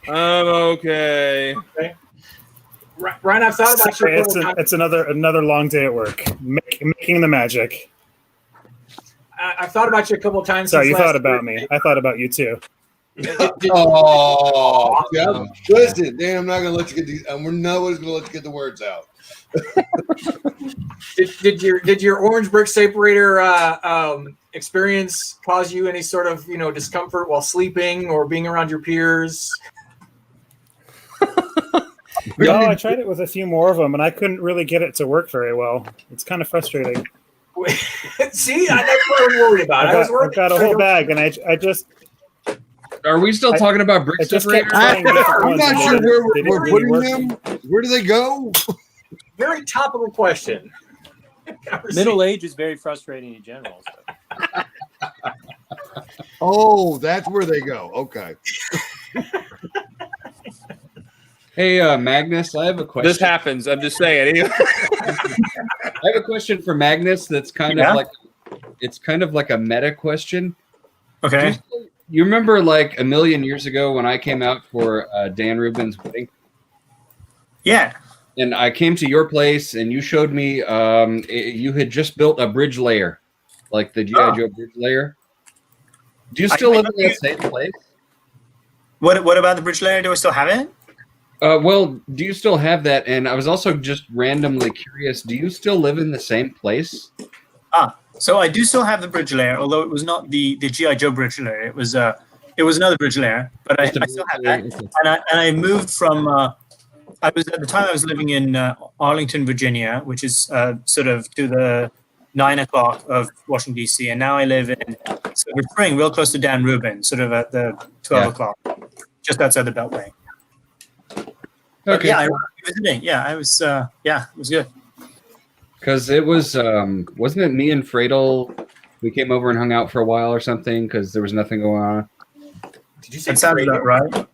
I'm okay. Ryan, I've thought about you. It's another long day at work, making the magic. I've thought about you a couple of times. Sorry, you since thought last about year. me. I thought about you too. Oh, yeah. Listen, Dan, I'm not gonna let you get these. We're nobody's gonna let you get the words out. Did your orange brick separator experience cause you any sort of discomfort while sleeping or being around your peers? No, I tried it with a few more of them, and I couldn't really get it to work very well. It's kind of frustrating. See, that's what I was worried about. I've got a whole bag, and I just. Are we still talking about brick separator? I'm not sure where we're putting them. Where do they go? Very topical question. Middle age is very frustrating in general. So. Oh, that's where they go. Okay. Hey, Magnus, I have a question. This happens. I'm just saying. I have a question for Magnus that's kind of like a meta question. Okay. You remember like a million years ago when I came out for Dan Rubin's wedding? Yeah. And I came to your place and you showed me you had just built a bridge layer, like the G.I. Joe bridge layer. Do you still live in that same place? What about the bridge layer? Do I still have it? Well, do you still have that? And I was also just randomly curious. Do you still live in the same place? So I do still have the bridge layer, although it was not the GI Joe bridge layer. It was another bridge layer, but I still have that. And I moved from. I was at the time I was living in Arlington, Virginia, which is sort of to the 9 o'clock of Washington D.C. And now I live in Silver Spring, real close to Dan Rubin, sort of at the 12 o'clock, just outside the Beltway. But Okay. yeah, I remember visiting. Yeah, I was. Yeah, it was good. Because it was, wasn't it me and Fradel? We came over and hung out for a while or something because there was nothing going on. Did you say That sounds about right.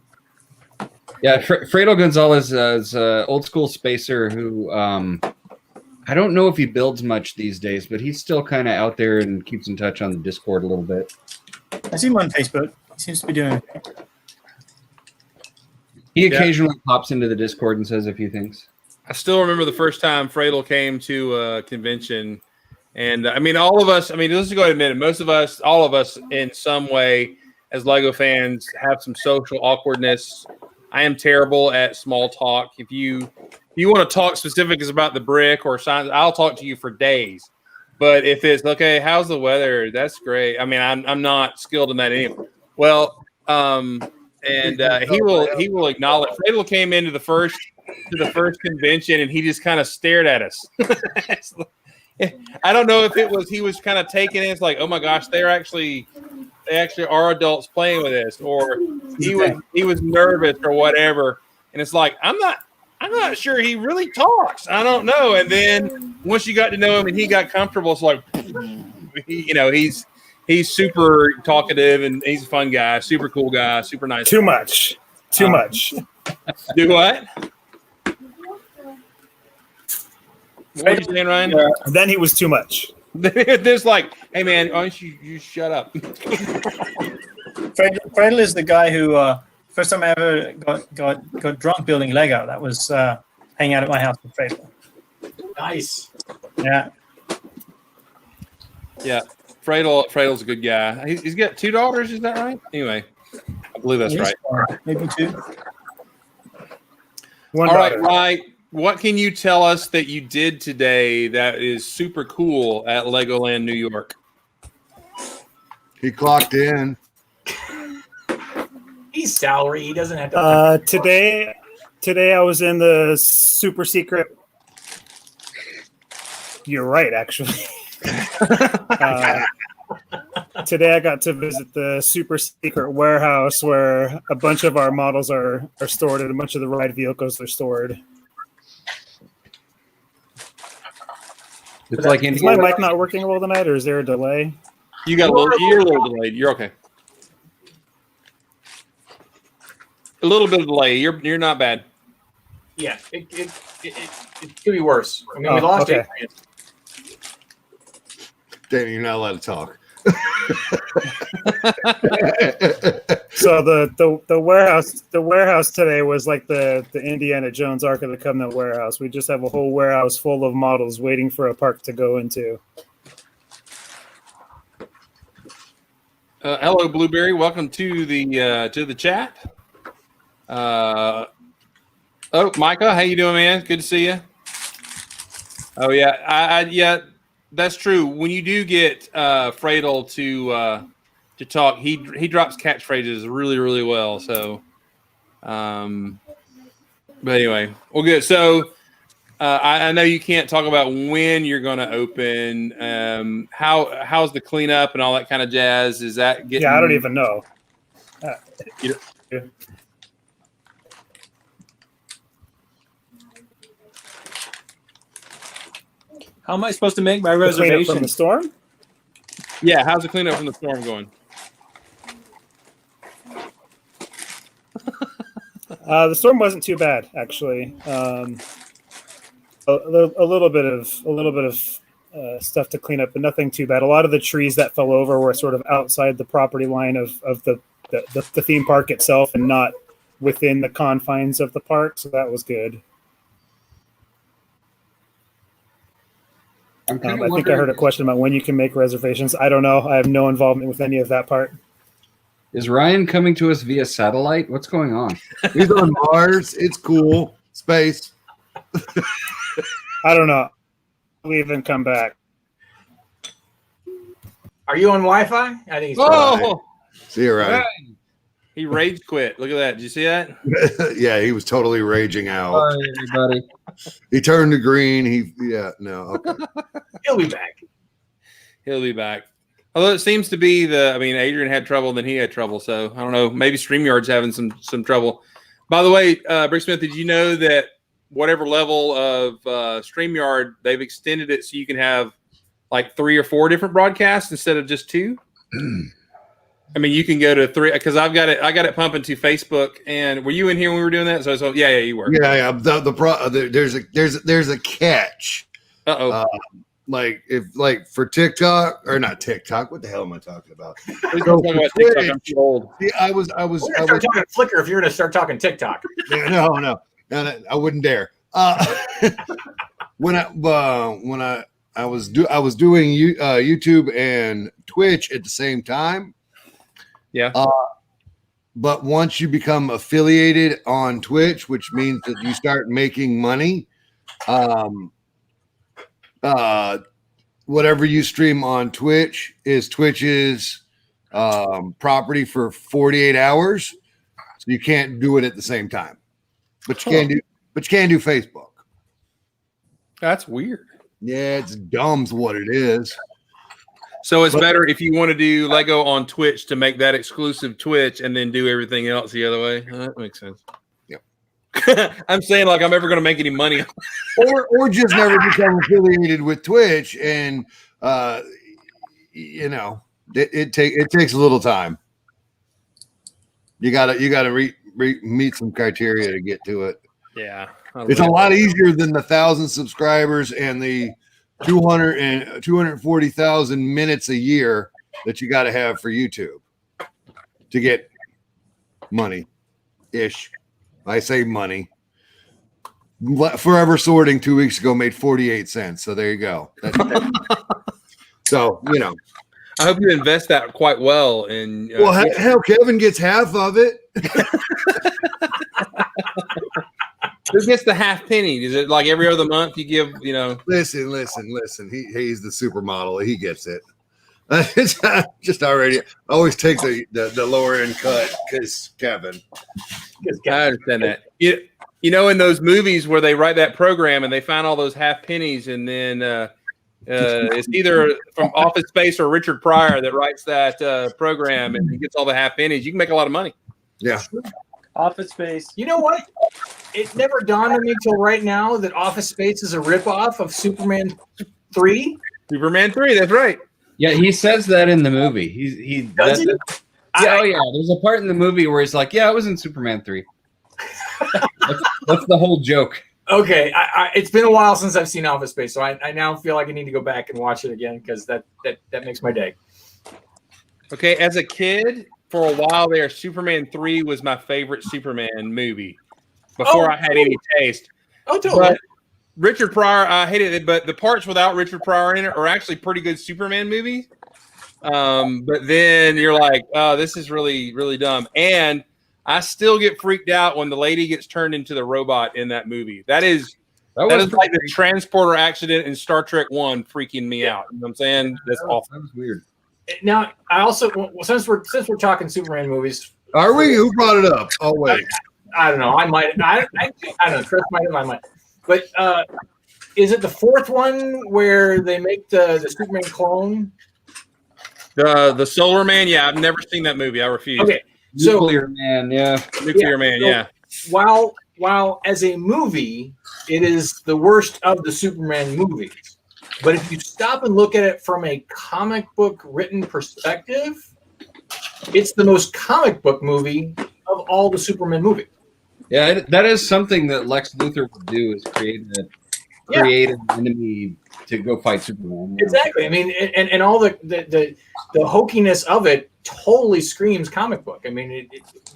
Yeah, Fredo Gonzalez is an old school spacer who I don't know if he builds much these days, but he's still kind of out there and keeps in touch on the Discord a little bit. I see him on Facebook. He seems to be doing okay. He occasionally pops into the Discord and says a few things. I still remember the first time Fradel came to a convention. And I mean, all of us, I mean, let's just go ahead and admit it. Most of us, all of us in some way as Lego fans have some social awkwardness. I am terrible at small talk. If you want to talk specifics about the brick or signs, I'll talk to you for days. But if it's okay, how's the weather? That's great. I mean, I'm not skilled in that anyway. Well, he will acknowledge. Fradel came into the first convention and he just kind of stared at us. I don't know if it was he was kind of taking it. It's like, oh my gosh, they actually are adults playing with this, or he was nervous or whatever. And it's like, I'm not sure he really talks. I don't know. And then once you got to know him and he got comfortable, it's like, he's super talkative and he's a fun guy, super cool guy, super nice. Too much. Do what? What are you saying, Ryan? Then he was too much. There's like, hey man, why don't you shut up? Fradel is the guy who first time I ever got drunk building Lego. That was hanging out at my house with Fradel. Nice. Yeah. Yeah, Fradel's a good guy. He's got 2 daughters. Is that right? Anyway, I believe that's right. Maybe 2. One All right, daughter. right. What can you tell us that you did today that is super cool at Legoland New York? He clocked in. He's salary. He doesn't have to. Today I was in the super secret. You're right, actually. Today I got to visit the super secret warehouse where a bunch of our models are stored and a bunch of the ride vehicles are stored. It's like Is my mic not working well tonight, or is there a delay? You're a little delayed. You're okay. A little bit of delay. You're not bad. Yeah, it could be worse. I mean, we lost okay. it. Danny, you're not allowed to talk. So the warehouse today was like the Indiana Jones Ark of the Covenant warehouse. We just have a whole warehouse full of models waiting for a park to go into. Hello, Blueberry. Welcome to the chat. Micah, how you doing, man? Good to see you. Oh yeah, yeah, that's true. When you do get Fradel to talk, he drops catchphrases really, really well. So, but anyway, well, good. So, I know you can't talk about when you're going to open. How's the cleanup and all that kind of jazz? Is that getting? Yeah, I don't even know. How am I supposed to make my The cleanup reservation? from the storm? Yeah, how's the cleanup from the storm going? The storm wasn't too bad, actually. A little bit of stuff to clean up, but nothing too bad. A lot of the trees that fell over were sort of outside the property line of the theme park itself, and not within the confines of the park, so that was good. I think I heard a question about when you can make reservations. I don't know. I have no involvement with any of that part. Is Ryan coming to us via satellite? What's going on? He's on Mars. It's cool. Space. I don't know. Leave and come back. Are you on Wi-Fi? I think he's. Oh, See you, Ryan. he rage quit. Look at that. Did you see that? Yeah, he was totally raging out. Sorry, everybody. He turned to green. Okay. He'll be back. He'll be back. Although it seems to be Adrian had trouble, then he had trouble. So I don't know. Maybe StreamYard's having some trouble. By the way, Brick Smith, did you know that whatever level of StreamYard, they've extended it so you can have like 3 or 4 different broadcasts instead of just 2? I mean, you can go to 3 because I got it pumping to Facebook. And were you in here when we were doing that? So yeah, you were. Yeah. There's a catch. Like for TikTok or not TikTok, what the hell am I talking about? So about TikTok, I'm too old. See, I was Start talking Flickr if you're going to start talking TikTok. Yeah, no, I wouldn't dare. When I was doing YouTube and Twitch at the same time. Yeah. But once you become affiliated on Twitch, which means that you start making money, whatever you stream on Twitch is Twitch's property for 48 hours. So you can't do it at the same time. But you can do Facebook. That's weird. Yeah, it's dumb's what it is. So it's better if you want to do Lego on Twitch to make that exclusive Twitch and then do everything else the other way. That makes sense. Yeah. I'm saying like I'm ever going to make any money. or just never become affiliated with Twitch, and it takes a little time. You gotta meet some criteria to get to it. Yeah, it's a lot easier than the 1,000 subscribers and the 240,000 minutes a year that you got to have for YouTube to get money ish. I say money. Forever Sorting 2 weeks ago made 48 cents. So there you go. So, I hope you invest that quite well. And hell, Kevin gets half of it. Who gets the half penny? Is it like every other month you give, Listen. He's the supermodel. He gets it. It's just already. I always take the lower end cut because Kevin. I understand that. In those movies where they write that program and they find all those half pennies, and then it's either from Office Space or Richard Pryor that writes that program, and he gets all the half pennies. You can make a lot of money. Yeah. Office Space. You know what? It never dawned on me until right now that Office Space is a ripoff of Superman 3. Superman 3, that's right. Yeah, he says that in the movie. He Does he? Yeah, there's a part in the movie where he's like, "Yeah, I was in Superman 3." That's the whole joke. Okay, it's been a while since I've seen Office Space, so I now feel like I need to go back and watch it again because that makes my day. Okay, as a kid, for a while there, Superman 3 was my favorite Superman movie before I had any taste. Oh, totally. But Richard Pryor, I hated it, but the parts without Richard Pryor in it are actually pretty good Superman movies. But then you're like, oh, this is really, really dumb. And I still get freaked out when the lady gets turned into the robot in that movie. That is like the transporter accident in Star Trek 1 freaking me out. You know what I'm saying? That's awful. That was weird. Now, I also, since we're talking Superman movies, are we? Who brought it up? Oh wait, I don't know. I might. I don't know. Chris might have. I might. But is it the fourth one where they make the Superman clone? The Solar Man. Yeah, I've never seen that movie. I refuse. Okay, Nuclear Man. Yeah, Nuclear Man. So yeah. While as a movie, it is the worst of the Superman movies. But if you stop and look at it from a comic book written perspective, it's the most comic book movie of all the Superman movies. Yeah, that is something that Lex Luthor would do, is create an enemy to go fight Superman. Exactly. I mean, and all the hokiness of it totally screams comic book. I mean,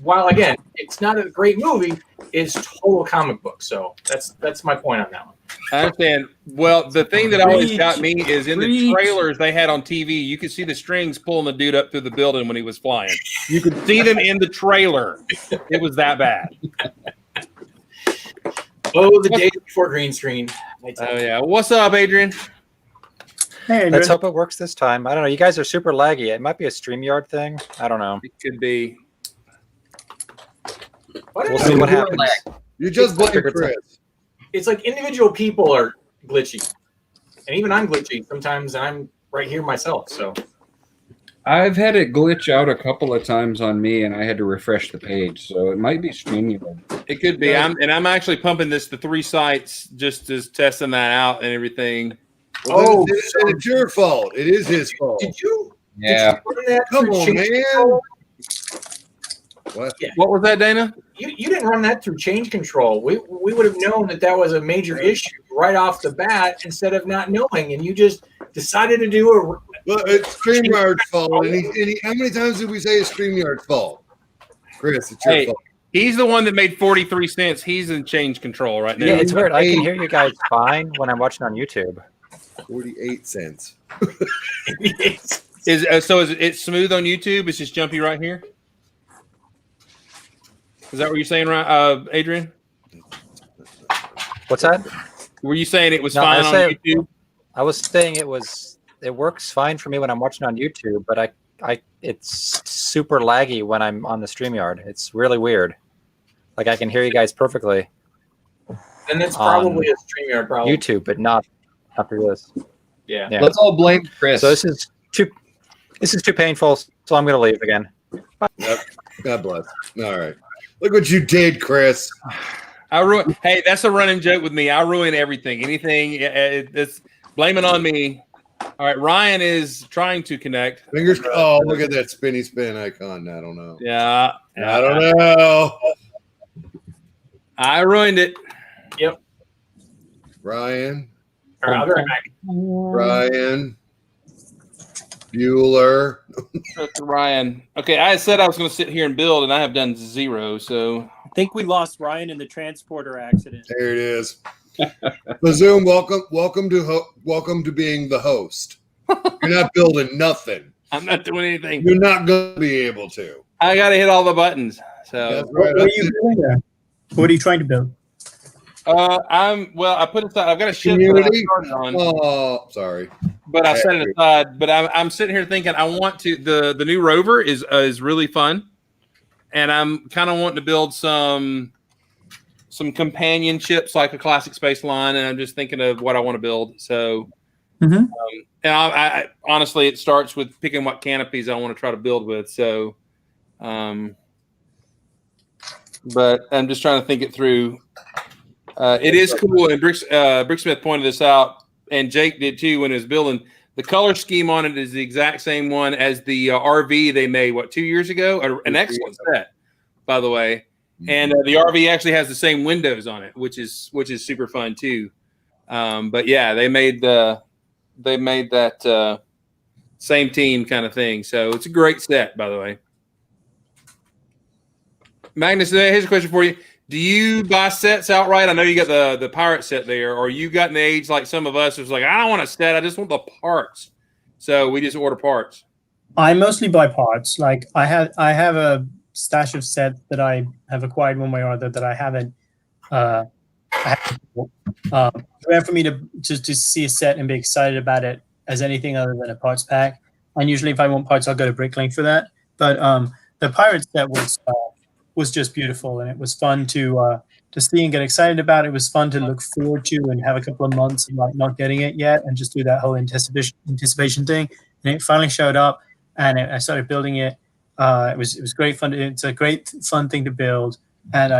while again, it's not a great movie, it's total comic book. So that's my point on that one. I understand. Well, the thing that always Preach. got me is in the Preach. trailers they had on TV, you could see the strings pulling the dude up through the building when he was flying. You could see them in the trailer. It was that bad. Oh, the days before green screen. Oh, yeah. What's up, Adrian? Hey, Let's hope it works this time. I don't know. You guys are super laggy. It might be a StreamYard thing. I don't know. It could be. We'll see what happens. You just blame Figured Chris. It's like individual people are glitchy, and even I'm glitchy sometimes, and I'm right here myself. So I've had it glitch out a couple of times on me, and I had to refresh the page, so it might be StreamYard. It could be. I'm actually pumping this to 3 sites just as testing that out and everything. Well, it's your fault. It is his fault. did you? Yeah. Did you run that Come through on, change man. control? What? Yeah. What was that, Dana? You didn't run that through change control. We would have known that was a major issue right off the bat instead of not knowing, and you just decided to do a. Well, it's StreamYard's fault. And how many times did we say it's StreamYard's fault? Chris, it's your Hey, fault. he's the one that made 43 cents. He's in change control right now. Yeah, it's weird. I can hear you guys fine when I'm watching on YouTube. 48 cents. Is it smooth on YouTube? It's just jumpy right here. Is that what you're saying, right, Adrian? What's that? Were you saying it was No, fine I on say- YouTube? I was saying it works fine for me when I'm watching on YouTube, but it's super laggy when I'm on the StreamYard. It's really weird. Like I can hear you guys perfectly. And that's probably a StreamYard problem. YouTube, but not after this. Yeah. Yeah. Let's all blame Chris. So this is too painful, so I'm gonna leave again. Yep. God bless. All right. Look what you did, Chris. Hey, that's a running joke with me. I ruin everything. Anything. It's blame it on me. All right. Ryan is trying to connect. Fingers. Oh, look at that spinny spin icon. I don't know. Yeah. I don't know. I ruined it. Yep. Ryan. All right, I'll be right back. Ryan. Bueller. That's Ryan. Okay, I said I was going to sit here and build, and I have done 0. So I think we lost Ryan in the transporter accident. There it is. Bazoom, welcome to being the host. You're not building nothing. I'm not doing anything. You're not going to be able to. I got to hit all the buttons. So That's right. What are you doing there? What are you trying to build? I put it aside. I've got a ship Community? that I started on, Oh, sorry. but I set it aside. But I'm sitting here thinking I want to. The new rover is really fun, and I'm kind of wanting to build some companionships like a classic space line, and I'm just thinking of what I want to build. So, Mhm. and I honestly, it starts with picking what canopies I want to try to build with. So, but I'm just trying to think it through. It is cool, and Bricksmith pointed this out, and Jake did too when he was building. The color scheme on it is the exact same one as the RV they made 2 years ago. An excellent set, by the way. And the RV actually has the same windows on it, which is super fun too. But yeah, they made that same team kind of thing. So it's a great set, by the way. Magnus, here's a question for you. Do you buy sets outright? I know you got the pirate set there, or you got in the age like some of us who's like, I don't want a set, I just want the parts. So we just order parts. I mostly buy parts. Like I have a stash of sets that I have acquired one way or other that I haven't. Rare for me to see a set and be excited about it as anything other than a parts pack. And usually, if I want parts, I'll go to Bricklink for that. But the pirate set was just beautiful, and it was fun to see and get excited about. It was fun to look forward to and have a couple of months of like not getting it yet and just do that whole anticipation thing. And it finally showed up, and I started building it. It was great fun. It's a great fun thing to build, and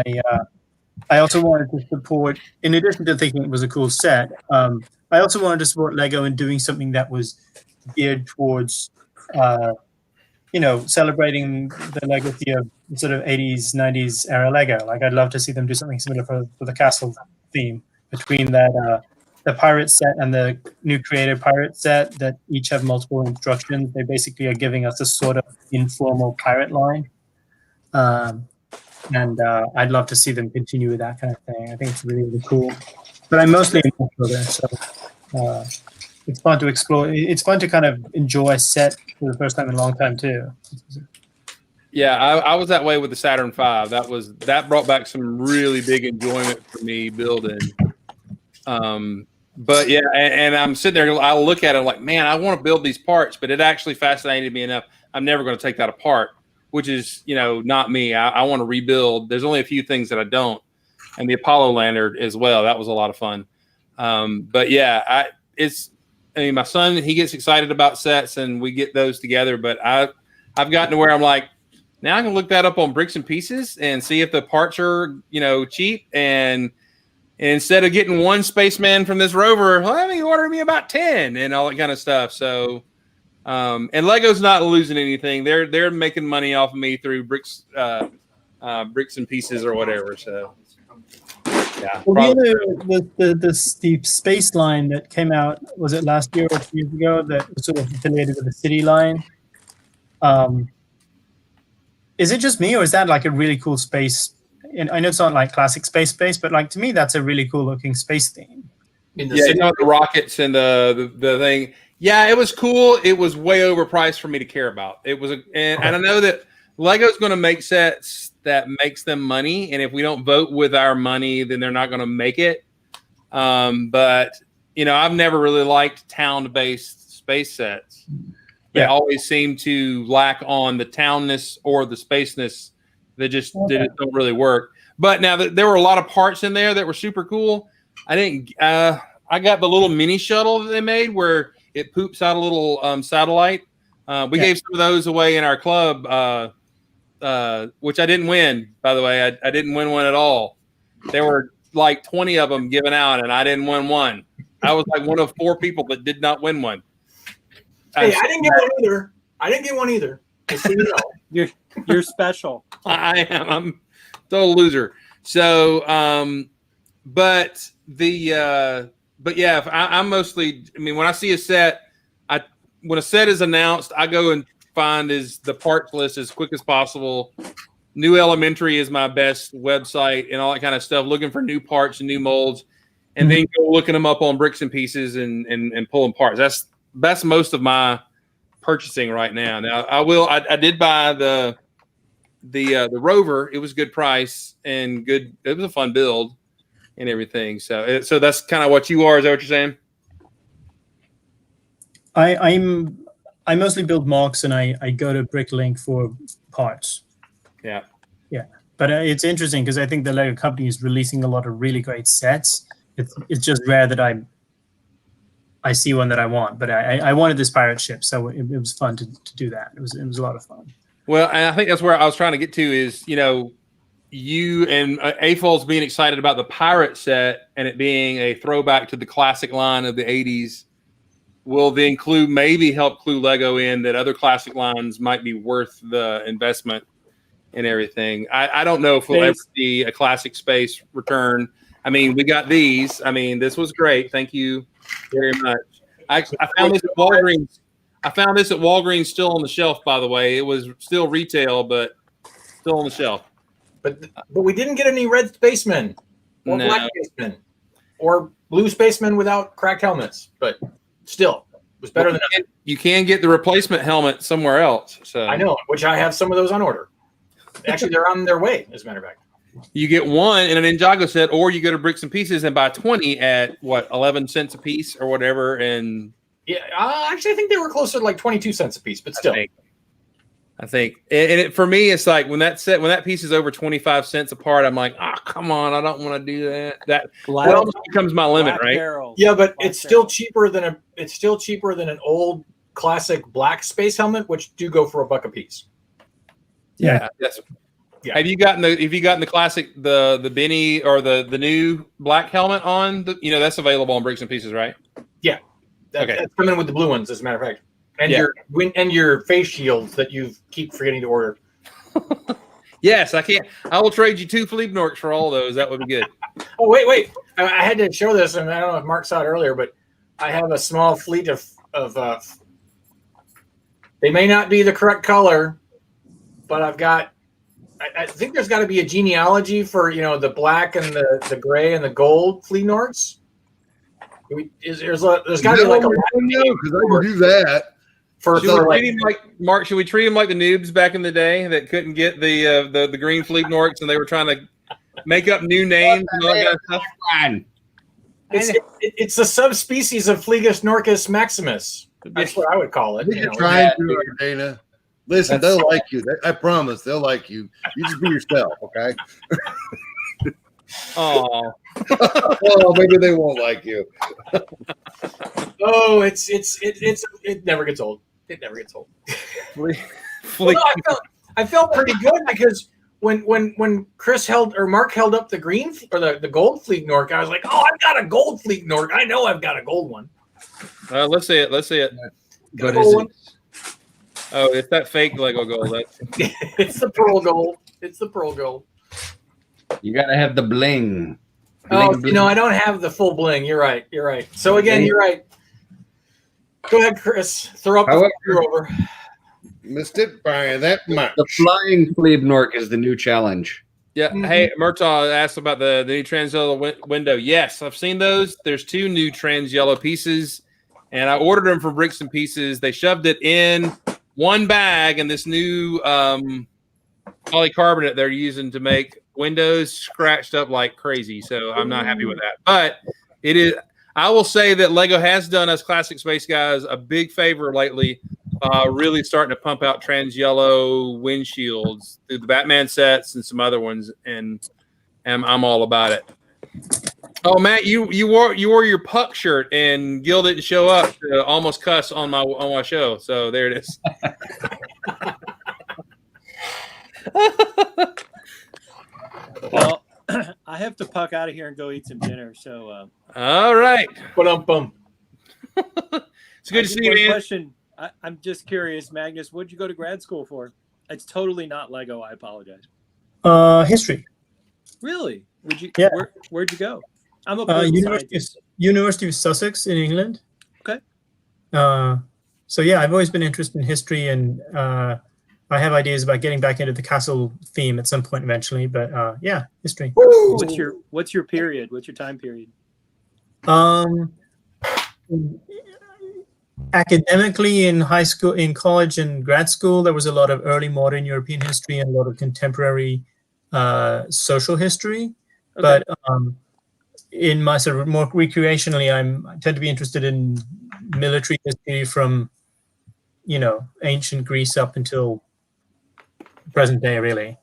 I also wanted to support. In addition to thinking it was a cool set, I also wanted to support Lego in doing something that was geared towards celebrating the legacy of sort of 80s, 90s era Lego. Like I'd love to see them do something similar for the castle theme between that the pirate set and the new creative pirate set that each have multiple instructions. They basically are giving us a sort of informal pirate line. And I'd love to see them continue with that kind of thing. I think it's really, really cool. but I'm mostly a mock builder, so it's fun to explore. It's fun to kind of enjoy a set for the first time in a long time too. Yeah, I was that way with the Saturn V. That brought back some really big enjoyment for me building. But yeah, and I'm sitting there, I look at it like, man, I want to build these parts, but it actually fascinated me enough. I'm never going to take that apart, which is, not me. I want to rebuild. There's only a few things that I don't. And the Apollo lander as well. That was a lot of fun. But yeah, my son, he gets excited about sets and we get those together, but I've gotten to where I'm like, now I can look that up on Bricks and Pieces and see if the parts are, cheap. And instead of getting one spaceman from this rover, let me order me about 10 and all that kind of stuff. So, and Lego's not losing anything. They're making money off of me through Bricks and Pieces or whatever. So, yeah. Well, the space line that came out, was it last year or 2 years ago, that was sort of affiliated with the City line? Is it just me, or is that like a really cool space? And I know it's not like classic space, but like to me, that's a really cool looking space theme. The rockets and the thing. Yeah, it was cool. It was way overpriced for me to care about. It was, and I know that Lego's going to make sets that makes them money, and if we don't vote with our money, then they're not going to make it. But I've never really liked town-based space sets. They always seem to lack on the townness or the spaceness. They just don't really work. But now there were a lot of parts in there that were super cool. I got the little mini shuttle that they made where it poops out a little satellite. We gave some of those away in our club, which I didn't win, by the way. I didn't win one at all. There were like 20 of them given out, and I didn't win one. I was like one of 4 people that did not win one. Hey, I didn't get one either. Just so you know. You're special. I am. I'm still a loser. So, but yeah, I'm mostly. I mean, when I see a set, when a set is announced, I go and find the parts list as quick as possible. New Elementary is my best website and all that kind of stuff. Looking for new parts and new molds, and then go looking them up on Bricks and Pieces and pulling parts. That's most of my purchasing right now. Now I did buy the rover. It was good price and good. It was a fun build and everything. So that's kind of what you are. Is that what you're saying? I mostly build mocks, and I go to Bricklink for parts. Yeah. But it's interesting because I think the Lego company is releasing a lot of really great sets. It's just rare that I see one that I want, but I wanted this pirate ship, so it was fun to do that. It was a lot of fun. Well, and I think that's where I was trying to get to is, you and AFOL's being excited about the pirate set and it being a throwback to the classic line of the 80s will then help clue Lego in that other classic lines might be worth the investment and everything. I don't know if we'll ever see a classic space return. I mean, we got these. I mean, this was great. Thank you very much. I found this at Walgreens. Still on the shelf, by the way. It was still retail, but still on the shelf. But we didn't get any red spacemen or black spacemen or blue spacemen without cracked helmets. But still, it was better than nothing. You can get the replacement helmet somewhere else. So I know, which I have some of those on order. Actually, they're on their way, as a matter of fact. You get one in an Ninjago set, or you go to Bricks and Pieces and buy 20 at 11 cents a piece or whatever. And yeah, actually, I think they were closer to like 22 cents a piece, but still. I think, and for me, it's like when that piece is over 25 cents apart, I'm like, come on, I don't want to do that. That almost becomes my limit, right? Yeah, but it's still cheaper than an old classic black space helmet, which do go for $1 a piece. Yeah. Yeah. Have you gotten the classic the Benny or the new black helmet on? That's available on Bricks and Pieces, right? Yeah. That's coming with the blue ones, as a matter of fact. And your face shields that you keep forgetting to order. Yes, I can. I will trade you 2 Fleebnorks for all those. That would be good. Oh, wait. I had to show this, and I don't know if Mark saw it earlier, but I have a small fleet of they may not be the correct color, but I think there's got to be a genealogy for, the black and the gray and the gold Fleebnorks. There's got to be like a no, because I can do that. for Should we like, treat him like Mark? Should we treat him like the noobs back in the day that couldn't get the green Fleegnorks and they were trying to make up new names and all that kind of stuff? Fine. it's a subspecies of Flegus norcus maximus. That's what I would call it. We You can know. try and do it, Dana. Listen, they'll like you. I promise they'll like you. You just be yourself, okay? Oh, Well, maybe they won't like you. Oh, it never gets old. It never gets old. Well, no, I felt pretty good because when Chris held or Mark held up the green or the gold Fleegnork, I was like, oh, I've got a gold Fleegnork. I know I've got a gold one. let's see it. Let's see it. But is it? Oh, it's that fake Lego gold. That's It's the pearl gold. It's the pearl gold. You gotta have the bling. Oh, Bling, bling. I don't have the full bling. You're right. So again, you're right. Go ahead, Chris. Throw up However- the over. Missed it by that much. The flying Fleebnork is the new challenge. yeah. Mhm. Hey, Murtaugh asked about the new trans yellow window. Yes, I've seen those. There's 2 new trans yellow pieces, and I ordered them from Bricks and Pieces. They shoved it in one bag, and this new polycarbonate they're using to make windows scratched up like crazy. So I'm not happy with that. But it is. I will say that Lego has done us classic space guys a big favor lately. Really starting to pump out trans yellow windshields through the Batman sets and some other ones, and I'm all about it. Oh, Matt, you wore your puck shirt, and Gil didn't show up to almost cuss on my show. So there it is. Well, I have to puck out of here and go eat some dinner. So, All right. Bum. It's good to see you, one man. question. I'm just curious, Magnus. What'd you go to grad school for? It's totally not Lego. I apologize. History. Really? Would you? Yeah. Where'd you go? I'm a political scientist. University of Sussex in England. Okay. So yeah, I've always been interested in history, and I have ideas about getting back into the castle theme at some point eventually. But yeah, history. What's your period? What's your time period? Academically, in high school, in college, and grad school, there was a lot of early modern European history and a lot of contemporary social history. Okay. But in my sort of more recreationally, I tend to be interested in military history from, ancient Greece up until present day, really.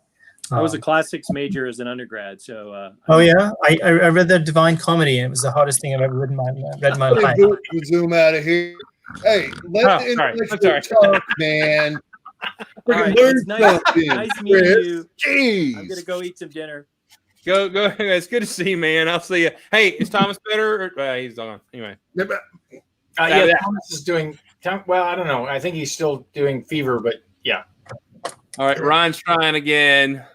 I was a classics major as an undergrad, so. Oh yeah, I read the Divine Comedy, and it was the hardest thing I've ever read in my life. Zoom out of here. Hey, let the intellectual talk, man. All right, Learn it's nice something, meeting Chris. you. Jeez. I'm gonna go eat some dinner. Go. It's good to see you, man. I'll see you. Hey, is Thomas better? He's gone. Anyway. Yeah, Thomas is doing. Well, I don't know. I think he's still doing fever, but yeah. All right, Ryan's trying again.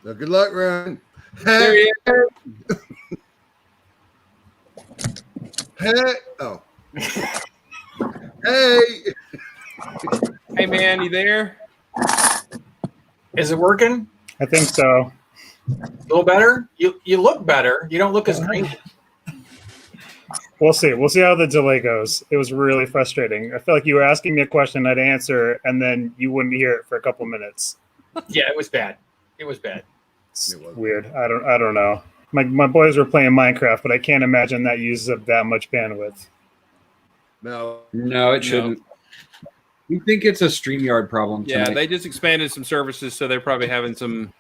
So good luck, Ryan. There he is. Hey. Oh. Hey. Hey, man, you there? Is it working? I think so. A little better? You look better. You don't look as green. We'll see. We'll see how the delay goes. It was really frustrating. I felt like you were asking me a question, I'd answer, and then you wouldn't hear it for a couple minutes. Yeah, it was bad. It was bad. It's weird. I don't know. My boys were playing Minecraft, but I can't imagine that uses up that much bandwidth. No. No, it shouldn't. We think it's a StreamYard problem. Yeah, tonight. they just expanded some services, so they're probably having some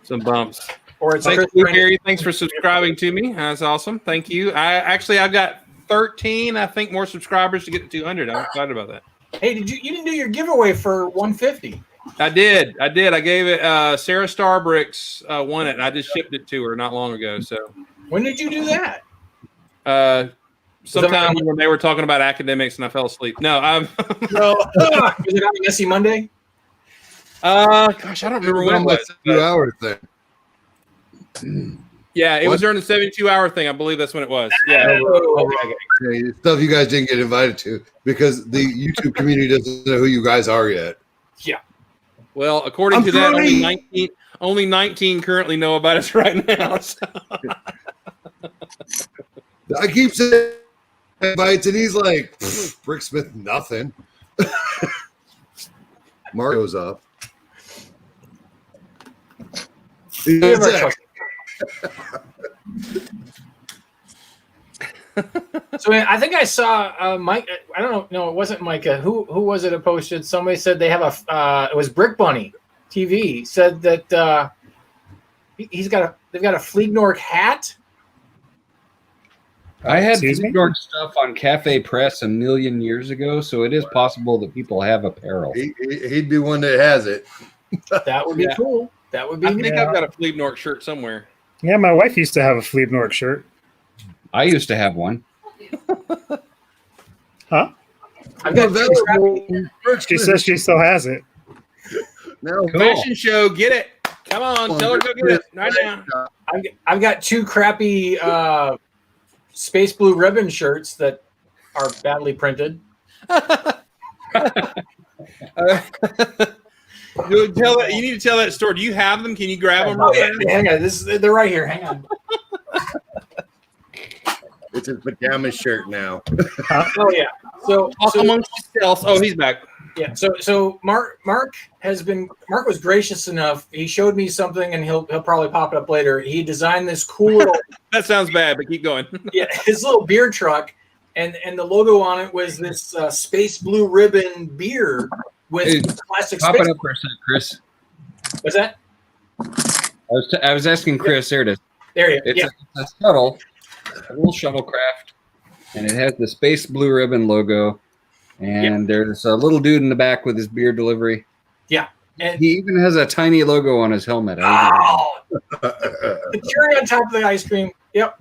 bumps. Or it's Thanks, Gary. Thanks for subscribing to me. That's awesome. Thank you. I've got 13, I think, more subscribers to get to 200. I'm excited about that. Hey, you didn't do your giveaway for 150? I did. I gave it. Sarah Starbricks won it, and I just shipped it to her not long ago. So when did you do that? Sometime when they were talking about academics, and I fell asleep. No, I'm. No. Was it on Messy Monday? Gosh, I don't remember when it was. 2-hour thing. Yeah, it was during the 72-hour thing. I believe that's when it was. Yeah. Okay, stuff you guys didn't get invited to because the YouTube community doesn't know who you guys are yet. Yeah. Well, according to that, only 19 currently know about us right now. So. I keep saying bites, and he's like, Brick Smith, nothing. Mark goes up. So I think I saw Mike. I don't know. No, it wasn't Micah. Who was it? Who posted? Somebody said they have a. It was Brick Bunny TV said that they've got a Fleegnork hat. I had Excuse me? Fleegnork stuff on Cafe Press a million years ago, so it is possible that people have apparel. He'd be one that has it. That would be Yeah. cool. That would be. I think neat. I've got a Fleebnork shirt somewhere. Yeah, my wife used to have a Fleebnork shirt. I used to have one. Huh? I've got two crappy, She says she still has it. No, Cool. Fashion show, get it. Come on, tell her to go get it right now. I've got two crappy space blue ribbon shirts that are badly printed. You need to tell that story. Do you have them? Can you grab them? Oh yeah, hang on. They're right here. Hang on. it's his pajama shirt now. Oh yeah. So Talk amongst yourselves. Oh, he's back. yeah. So Mark was gracious enough. He showed me something, and he'll probably pop it up later. He designed this cool little That sounds bad, but keep going. yeah his little beer truck, and the logo on it was this space blue ribbon beer with Hey, plastic Pop space. it up for a sec, Chris. What's that? I was asking Chris. There it is. There you go. It's, Yeah. a shuttle, a little shuttlecraft, and it has the Space Blue Ribbon logo. And there's a little dude in the back with his beer delivery. Yeah. And He even has a tiny logo on his helmet. oh, the cherry on top of the ice cream. Yep.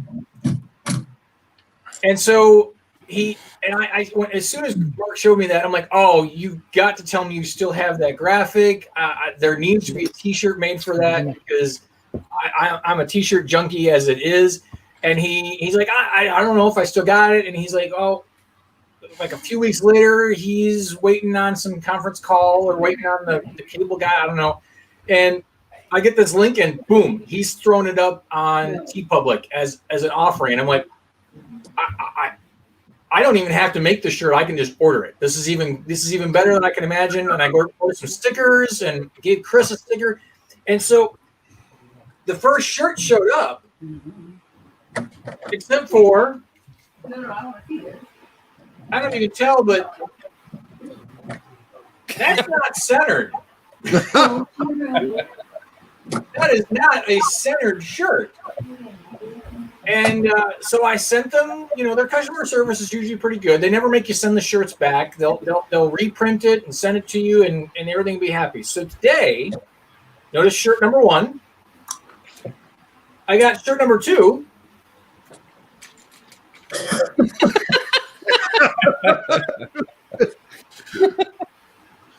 And so I as soon as Mark showed me that, I'm like, oh, you got to tell me you still have that graphic. There needs to be a T-shirt made for that because I'm a T-shirt junkie as it is. And he's like, I don't know if I still got it. And he's like, oh, like a few weeks later, he's waiting on some conference call or waiting on the cable guy. I don't know. And I get this link and boom, he's thrown it up on TeePublic as an offering. And I'm like, I don't even have to make the shirt. I can just order it. This is even better than I can imagine. And I ordered some stickers and gave Chris a sticker. And so the first shirt showed up, except for I don't even tell, but that's not centered. That is not a centered shirt. And so I sent them, their customer service is usually pretty good. They never make you send the shirts back. They'll reprint it and send it to you and everything will be happy. So today, notice shirt number 1. I got shirt number 2.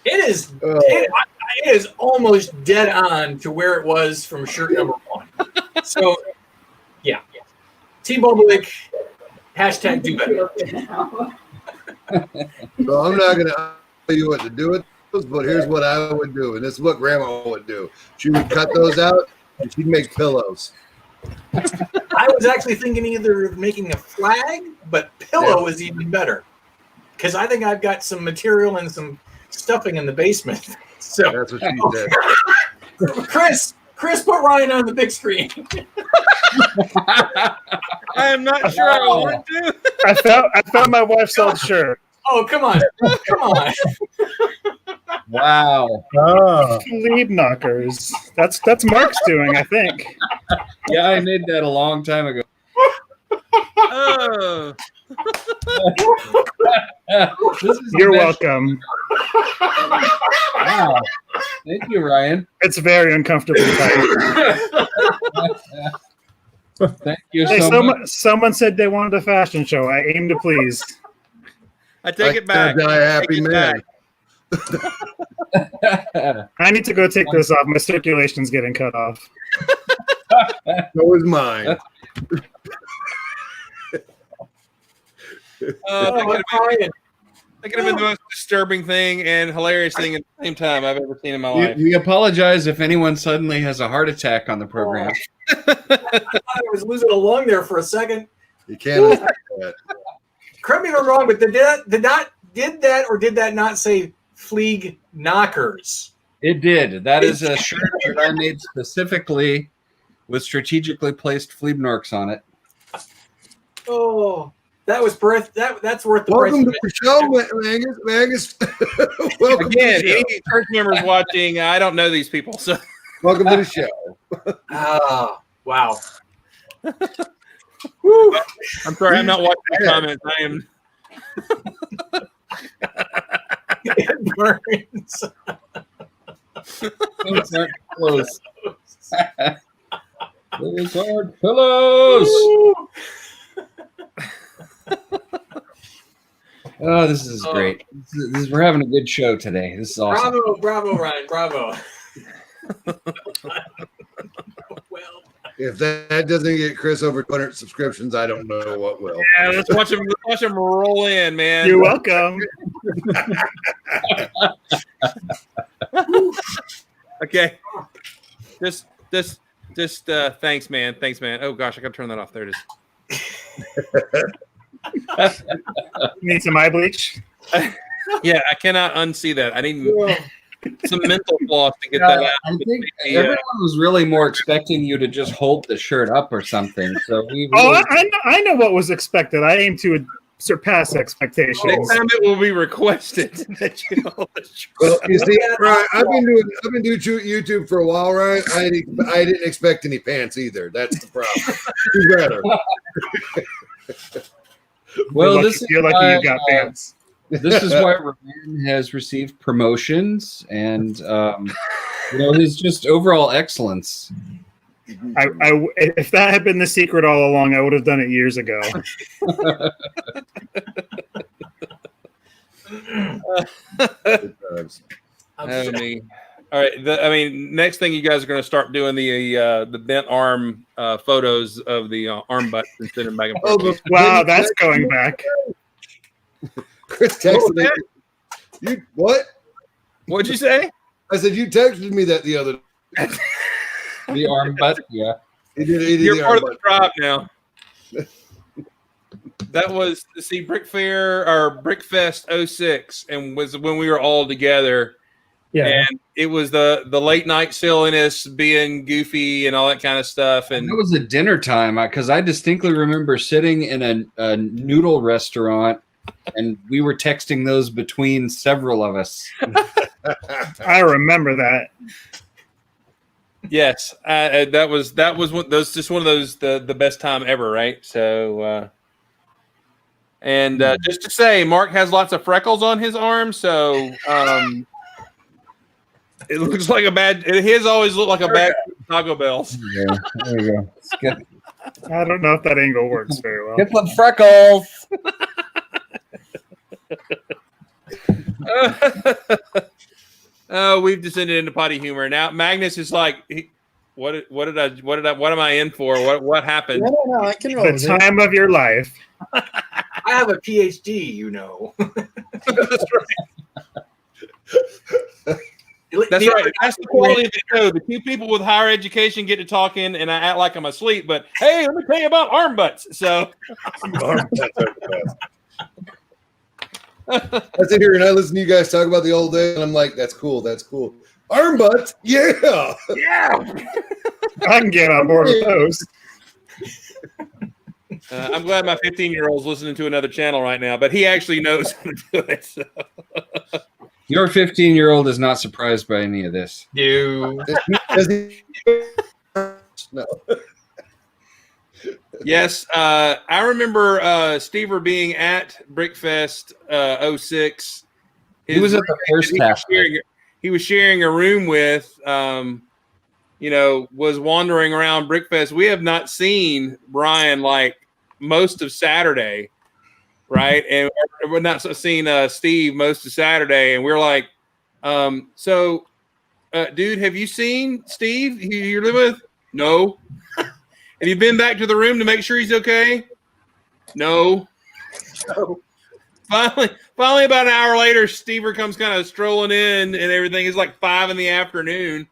It is almost dead on to where it was from shirt number 1. So yeah. TeePublic, hashtag do better. So I'm not going to tell you what to do with those, but here's what I would do, and this is what Grandma would do. She would cut those out, and she'd make pillows. I was actually thinking either of making a flag, but pillow is even better because I think I've got some material and some stuffing in the basement. So That's what she said. Chris, put Ryan on the big screen. I am not sure I want to. I found my wife's old shirt. Oh, come on. Wow. Oh. Lead knockers. That's Mark's doing, I think. Yeah, I made that a long time ago. Oh. This is You're the best- welcome. Wow. Thank you, Ryan. It's very uncomfortably tight. Thank you Hey, so much. someone said they wanted a fashion show. I aim to please. I take it back. Die a happy Take it man. back. I need to go take this off. My circulation's getting cut off. So is mine. That could have been the most disturbing thing and hilarious thing at the same time I've ever seen in my life. We apologize if anyone suddenly has a heart attack on the program. I thought I was losing a lung there for a second. You can't say that. Correct me if I'm wrong, but did that not say Fleeg Knockers? It did. That is a shirt that I made specifically with strategically placed Fleebnorks on it. Oh, that was worth that's worth the Welcome to price. the show, Magus. Welcome Again, to the show. any church members watching, I don't know these people, so Welcome to the show. Ah, wow. I'm sorry, I'm not watching the comments. I am. It burns. Those aren't close. Those aren't pillows. Oh, this is great. We're having a good show today. This is awesome. Bravo, Ryan, bravo. Well, If that doesn't get Chris over 200 subscriptions, I don't know what will. Yeah, let's watch him roll in, man. You're welcome. Okay. Just thanks, man. Thanks, man. Oh gosh, I gotta turn that off. There it is. Need some eye bleach? Yeah, I cannot unsee that. I need some mental floss to get that out. I think everyone was really more expecting you to just hold the shirt up or something. So we Oh, I know what was expected. I aim to surpass expectations. Next time it will be requested that you hold the shirt. Well, you see, Ryan, I've been doing YouTube for a while, Ryan. I didn't expect any pants either. That's the problem. You better. Well, You're lucky you got pants. This is why Roman has received promotions and his just overall excellence. If that had been the secret all along, I would have done it years ago. Oh, me. All right. Next thing you guys are going to start doing the bent arm photos of the arm butts and sending back and forth. Wow, that's going back. Chris texted me. You what? What'd you say? I said you texted me that the other. The arm butt, yeah. He did You're the part of arm the tribe now. That was Brick Fair or Brickfest 06, and was when we were all together. Yeah. And it was the late night silliness, being goofy and all that kind of stuff. And it was a dinner time because I distinctly remember sitting in a noodle restaurant, and we were texting those between several of us. I remember that. yes, that was just one of those the best time ever, right? So, just to say, Mark has lots of freckles on his arm, so it looks like a bad. His always look like a bag of Taco Bells. Yeah, there you go. Let's get I don't know if that angle works very well. some freckles. We've descended into potty humor now. Magnus is like, what am I in for? What happened? No, I can roll with The it. time of your life. I have a PhD, you know. That's right. That's right. That's the quality of the show. The two people with higher education get to talking, and I act like I'm asleep. But hey, let me tell you about arm butts. So I sit here and I listen to you guys talk about the old days, and I'm like, that's cool. That's cool. Arm butts, yeah. I can get on board with those. I'm glad my 15-year-old's listening to another channel right now, but he actually knows how to do it. So. Your 15-year-old is not surprised by any of this. You. No. Yes, I remember Stever being at Brickfest 06. He was at the first half. He was sharing a room with, was wandering around Brickfest. We have not seen Brian like most of Saturday, right? And we're not seen Steve most of Saturday. And we're like, dude, have you seen Steve you're living with? No. Have you been back to the room to make sure he's okay? No. Finally, about an hour later, Stever comes kind of strolling in, and everything is like 5 PM,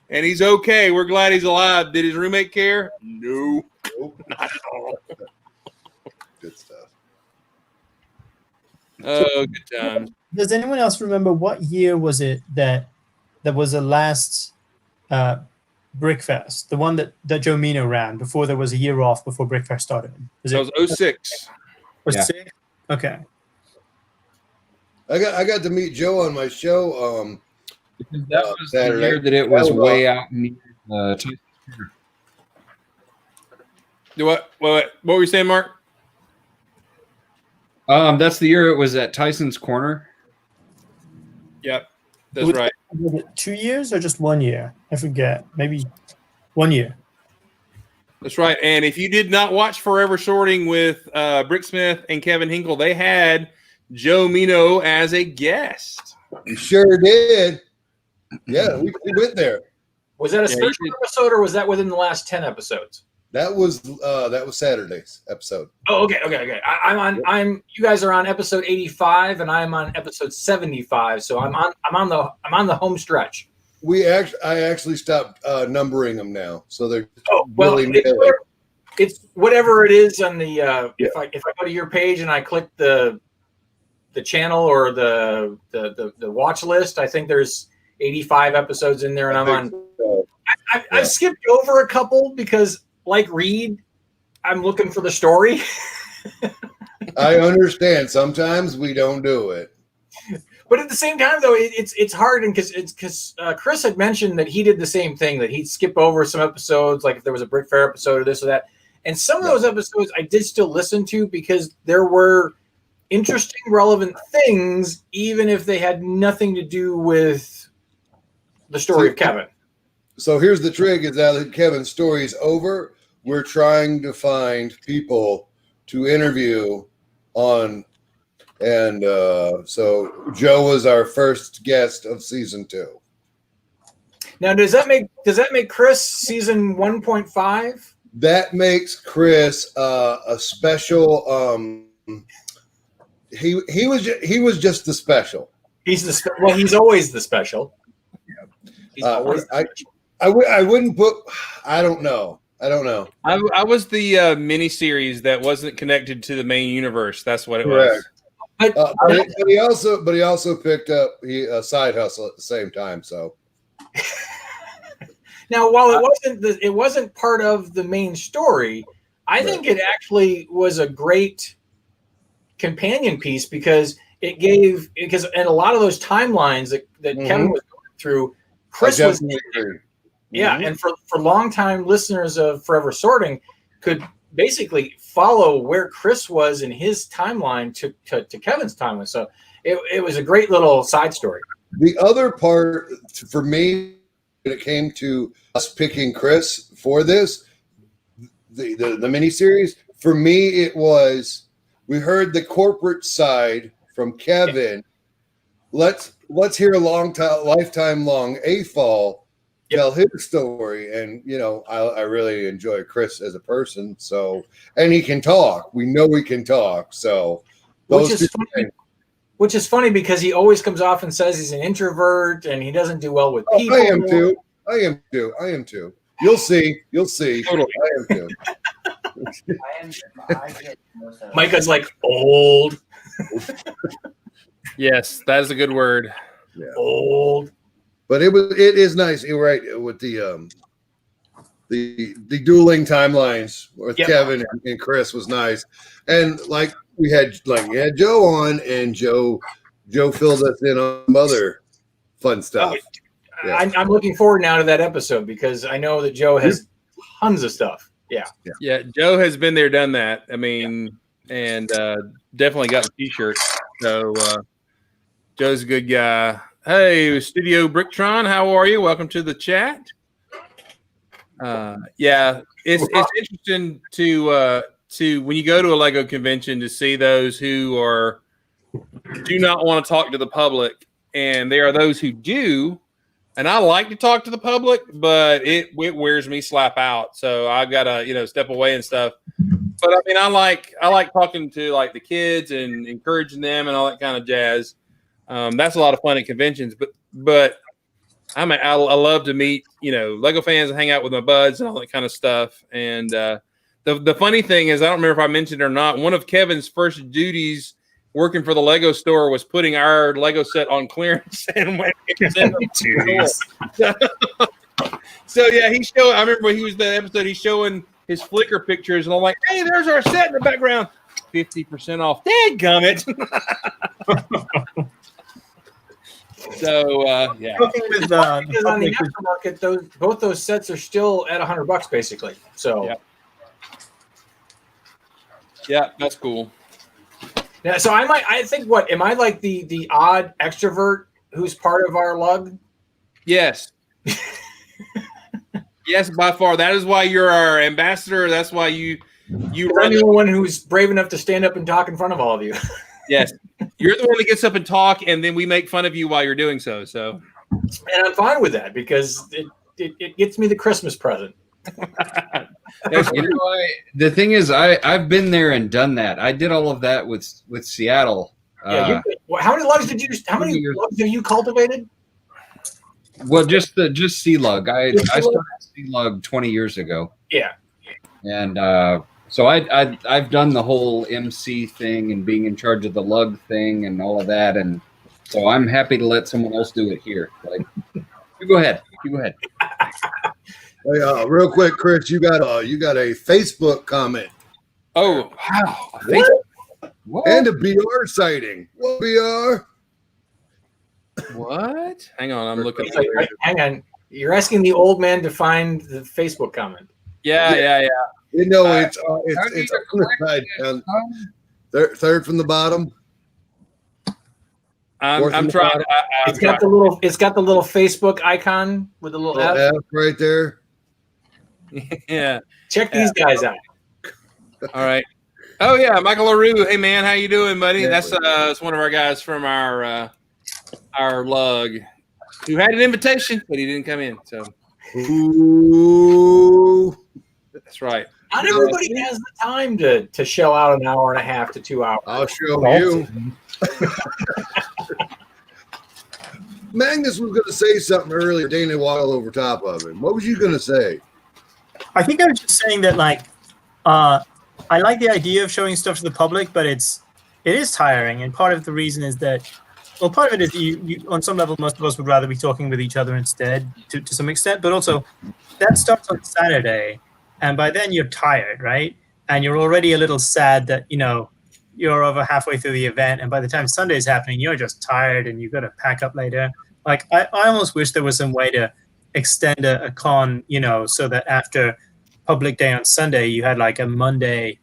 and he's okay. We're glad he's alive. Did his roommate care? No, not at all. Good stuff. Oh, good times. Does anyone else remember what year was it that was the last Brickfest? The one that Joe Mino ran before there was a year off before Brickfest started. That was 06. Was Yeah. it 6? Okay. I got to meet Joe on my show. Because that was the Saturday. year that it was way out near Tyson's Corner. What were you saying, Mark? That's the year it was at Tyson's Corner. Yep, that's Was right. it 2 years or just 1 year? I forget. Maybe 1 year. That's right. And if you did not watch Forever Sorting with Brick Smith and Kevin Hinkle, they had Joe Mino as a guest. You sure did. Yeah, we went there. Was that a Yeah, special you did. episode, or was that within the last 10 episodes? That was Saturday's episode. Oh, okay. You guys are on episode 85, and I'm on episode 75. So I'm on the home stretch. I actually stopped numbering them now, so they're Well, willy-nilly. it's whatever it is on the if I go to your page and I click the channel or the watch list, I think there's 85 episodes in there, and I'm on. I've skipped over a couple because, like Reed, I'm looking for the story. I understand. Sometimes we don't do it. But at the same time, though, it's hard, and because Chris had mentioned that he did the same thing, that he'd skip over some episodes, like if there was a Brick Fair episode or this or that. And some of those episodes I did still listen to because there were interesting, relevant things, even if they had nothing to do with the story of Kevin. So here's the trick: is that Kevin's story is over. We're trying to find people to interview on. And so Joe was our first guest of season 2. Now, does that make Chris season 1.5? That makes Chris a special. He was just the special. He's always the special. He's always the special. I wouldn't put. I don't know. I was the mini series that wasn't connected to the main universe. That's what it Correct. was. But he also picked up a side hustle at the same time. So now, while it wasn't part of the main story, I think it actually was a great companion piece because and a lot of those timelines that Kevin was going through, Chris was. Yeah, and for longtime listeners of Forever Sorting, could basically follow where Chris was in his timeline to Kevin's timeline. So it was a great little side story. The other part for me, when it came to us picking Chris for this, the miniseries, for me it was we heard the corporate side from Kevin. Let's hear a lifetime long AFOL tell his story, and I really enjoy Chris as a person. So, and he can talk. We know he can talk. So, which is funny because he always comes off and says he's an introvert and he doesn't do well with people. I am too. You'll see. Totally. I am too. Micah's like old. Yes, that is a good word. Yeah. Old. But it is nice. You're right with the dueling timelines with Kevin and Chris was nice, and like we had Joe on, and Joe filled us in on some other fun stuff. I'm looking forward now to that episode because I know that Joe has tons of stuff. Yeah. Joe has been there, done that. I mean, and definitely got the T-shirt. So Joe's a good guy. Hey, Studio Bricktron, how are you? Welcome to the chat. It's interesting to when you go to a Lego convention to see those who do not want to talk to the public, and there are those who do. And I like to talk to the public, but it wears me slap out. So I've got to step away and stuff. But I mean, I like talking to like the kids and encouraging them and all that kind of jazz. That's a lot of fun at conventions, but I love to meet, Lego fans and hang out with my buds and all that kind of stuff. And the The funny thing is, I don't remember if I mentioned it or not. One of Kevin's first duties working for the Lego store was putting our Lego set on clearance and went So yeah, he showed. I remember when he was the episode. He's showing his Flickr pictures, and I'm like, "Hey, there's our set in the background, 50% off." Dadgummit. So yeah. Talking with Because on the aftermarket, both those sets are still at $100 basically. So Yeah, that's cool. yeah, so I think what am I like the odd extrovert who's part of our lug? Yes. Yes, by far. That is why you're our ambassador. That's why you I'm run. the one who's brave enough to stand up and talk in front of all of you. Yes, you're the one that gets up and talk, and then we make fun of you while you're doing so. So, and I'm fine with that because it gets me the Christmas present. You know, the thing is, I've been there and done that. I did all of that with Seattle. Yeah. How many lugs did you? How many lugs have you cultivated? Well, just Sea Lug. I started Sea Lug 20 years ago. Yeah. And so I've done the whole MC thing and being in charge of the lug thing and all of that, and so I'm happy to let someone else do it here. Like, you go ahead. Hey, real quick, Chris, you got a Facebook comment. oh wow, What? And a BR sighting. What BR? what? Hang on, I'm looking. Hang on, you're asking the old man to find the Facebook comment. Yeah. You know, How it's do on you the side down. Third from the bottom. I'm trying. It's got the little Facebook icon with the little F. F right there. Yeah. Check these guys out. All right. Oh yeah, Michael LaRue. Hey man, how you doing, buddy? Yeah, That's it's one of our guys from our lug who had an invitation, but he didn't come in. So Ooh. that's right. Not everybody has the time to shell out an hour and a half to 2 hours. I'll show you. Magnus was going to say something earlier. Dana walked all over top of him. What was you going to say? I think I was just saying that, like, I like the idea of showing stuff to the public, but it is tiring, and part of the reason is that, well, part of it is you on some level, most of us would rather be talking with each other instead, to some extent, but also that starts on Saturday, and by then you're tired, right? And you're already a little sad that, you know, you're over halfway through the event, and by the time Sunday's happening, you're just tired and you've got to pack up later. Like, I almost wish there was some way to extend a con, you know, so that after public day on Sunday, you had like a Monday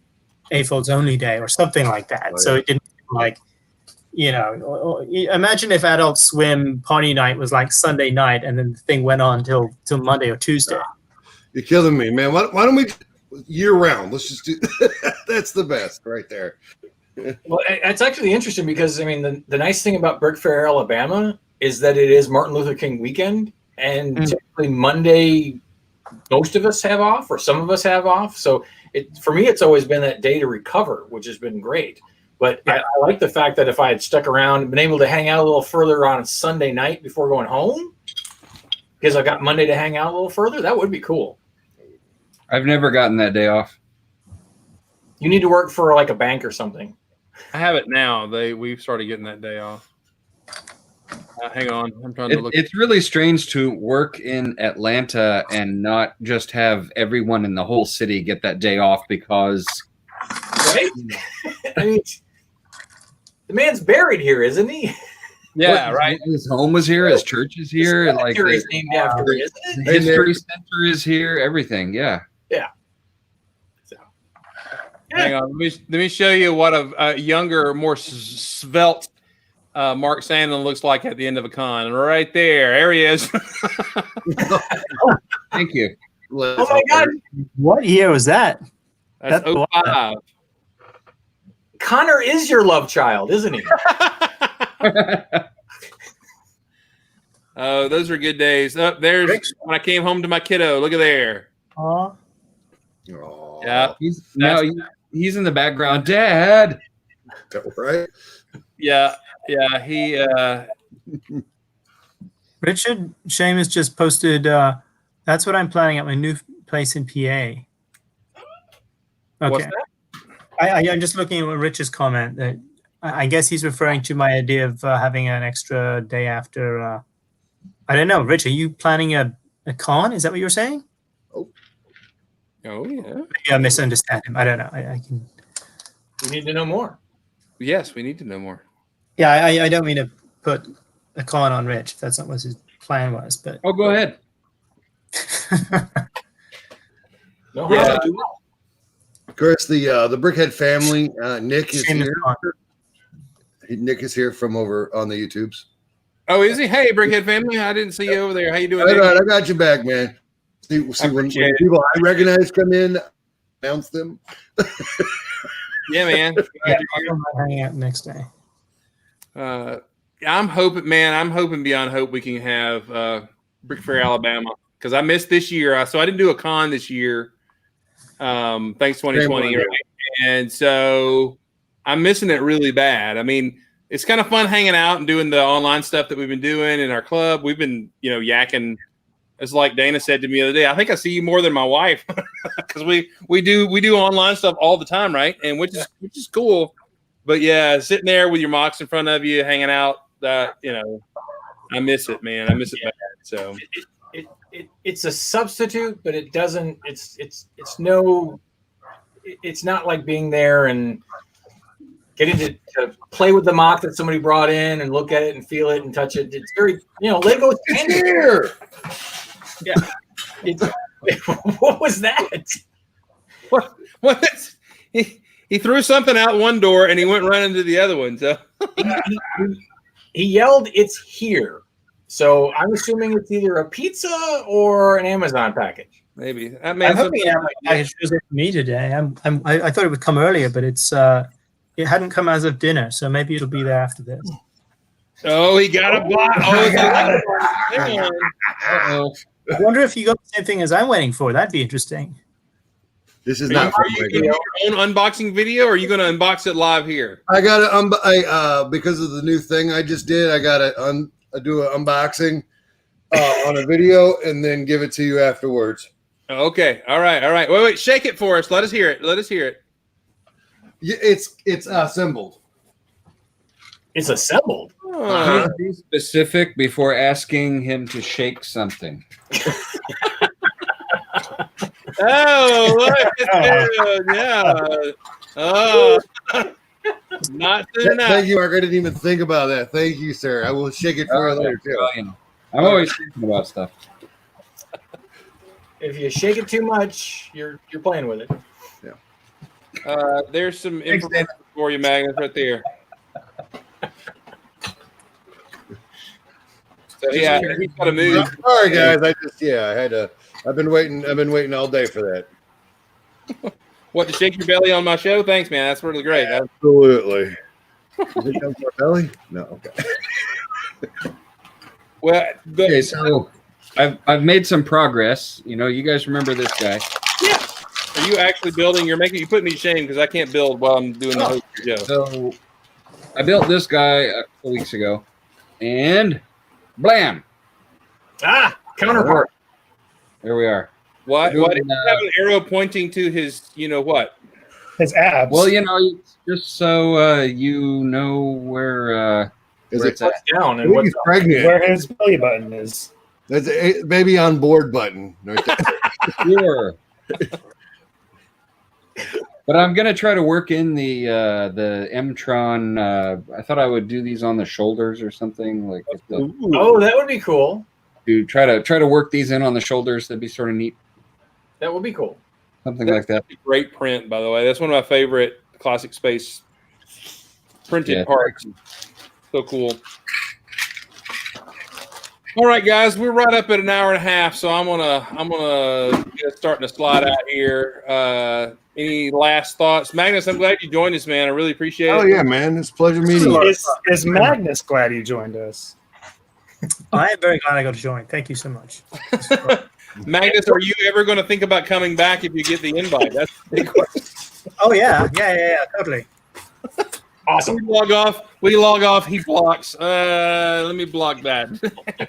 AFOLDS only day or something like that. Oh, so yeah. it didn't, like, you know, imagine if Adult Swim party night was like Sunday night and then the thing went on till Monday or Tuesday. You're killing me, man. Why don't we year round? Let's just do that's the best right there. Well, it's actually interesting because, I mean, the nice thing about Brick Fair, Alabama is that it is Martin Luther King weekend, and typically Monday most of us have off or some of us have off. So for me, it's always been that day to recover, which has been great. But I like the fact that if I had stuck around and been able to hang out a little further on Sunday night before going home, because I got Monday to hang out a little further, that would be cool. I've never gotten that day off. You need to work for like a bank or something. I have it now. We've started getting that day off. Hang on, I'm trying to look. It's really strange to work in Atlanta and not just have everyone in the whole city get that day off because. Right? I mean, the man's buried here, isn't he? Yeah, right. His home was here. His church is here. Like Cemetery is named after, isn't it? his history center is here. Everything. Yeah. Yeah. So, Hang on. Let me show you what a younger, more svelte Mark Sandlin looks like at the end of a con. Right there. There he is. Thank you. oh my God. What year was that? That's 05. Connor is your love child, isn't he? Oh, those are good days. Oh, there's when I came home to my kiddo. Look at there. Aw. Oh, Yeah. He's in the background. Dad. right. Yeah. He Richard Seamus just posted, that's what I'm planning at my new place in PA. What's Okay. that? I'm just looking at Rich's comment. That I guess he's referring to my idea of having an extra day after. I don't know, Rich. Are you planning a con? Is that what you were saying? Oh yeah. Maybe I misunderstand him. I don't know. I can. We need to know more. Yes, we need to know more. Yeah, I don't mean to put a con on Rich. If that's not what his plan was, but Oh, go ahead. No, Yeah. Chris, the Brickhead family, Nick is Shameless here. con. Nick is here from over on the YouTubes. Oh, is he? Hey, Brickhead family. I didn't see you over there. How you doing? All Nick? right, I got you back, man. See when appreciate it. people I recognize come in, announce them. Yeah, man. Yeah, I'm hanging out next day. I'm hoping beyond hope we can have Brick Fair, Alabama, because I missed this year. So I didn't do a con this year. Thanks 2020, right? And so I'm missing it really bad. I mean, it's kind of fun hanging out and doing the online stuff that we've been doing in our club. We've been, yakking. It's like Dana said to me the other day. I think I see you more than my wife because we do online stuff all the time, right? And which is cool. But yeah, sitting there with your mocks in front of you, hanging out, I miss it, man. I miss it bad. So it's a substitute, but it doesn't. It's not like being there and getting to play with the mock that somebody brought in and look at it and feel it and touch it. It's very, Lego. It's here. Yeah. What was that? What? He threw something out one door and he went running to the other one. So he yelled, "It's here!" So I'm assuming it's either a pizza or an Amazon package. maybe that I'm man. hoping it package shows up for me today. I thought it would come earlier, but it hadn't come as of dinner, so maybe it'll be there after this. Oh, he got a block. Oh, hang on. Uh-oh. I wonder if you got the same thing as I'm waiting for. That'd be interesting. This is Are not. you doing your own unboxing video, or are you going to unbox it live here? I got to because of the new thing I just did. I got to do an unboxing on a video and then give it to you afterwards. Okay. All right. Wait. Shake it for us. Let us hear it. Yeah, it's assembled. It's assembled. Oh, Be specific before asking him to shake something. oh, look at this. Yeah. Oh, not soon enough. Thank you, Mark. I didn't even think about that. Thank you, sir. I will shake it for you later too. Brilliant. I'm always thinking about stuff. If you shake it too much, you're playing with it. There's some information for you, Magnus, right there. So yeah, he's got to move. Sorry, guys. I've been waiting all day for that. What, to shake your belly on my show? Thanks, man. That's really great. Absolutely. Is it down my belly? No. Okay. Well, Okay, so I've made some progress. You guys remember this guy? yeah. Are you actually building? You put me to shame because I can't build while I'm doing the host show. So I built this guy a couple weeks ago, and blam! Counterpart. There we are. Why Doing, did you have an arrow pointing to his, what? His abs. Well, just so you know where Is where it it's at. Down I and think what's he's pregnant? where his belly button is. That's a baby on board button right there. Sure. But I'm gonna try to work in the M-Tron. I thought I would do these on the shoulders or something like. Oh, that would be cool. To try to work these in on the shoulders. That'd be sort of neat. That would be cool. Something like that. Great print, by the way. That's one of my favorite Classic Space printed parts. So cool. All right, guys, we're right up at an hour and a half, so I'm gonna get starting to slide out here. Any last thoughts, Magnus? I'm glad you joined us, man. I really appreciate it. Oh yeah, man. It's a pleasure meeting you. Is Magnus glad you joined us? I am very glad I got to join. Thank you so much. Magnus, are you ever going to think about coming back if you get the invite? That's the big question. Oh yeah, totally. Awesome. We log off. He blocks. Let me block that.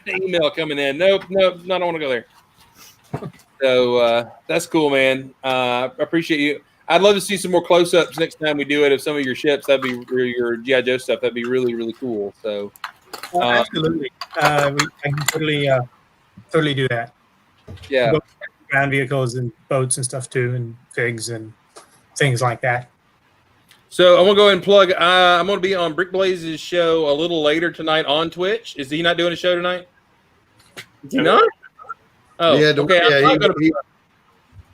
Email coming in. Nope. I don't want to go there. So that's cool, man. I appreciate you. I'd love to see some more close-ups next time we do it of some of your ships. That'd be or your GI Joe stuff. That'd be really, really cool. So Absolutely, I can totally do that. yeah. Ground vehicles and boats and stuff too, and figs and things like that. So I'm gonna go ahead and plug. I'm gonna be on Brick Blaze's show a little later tonight on Twitch. Is he not doing a show tonight? Is he not? Oh, Yeah, okay.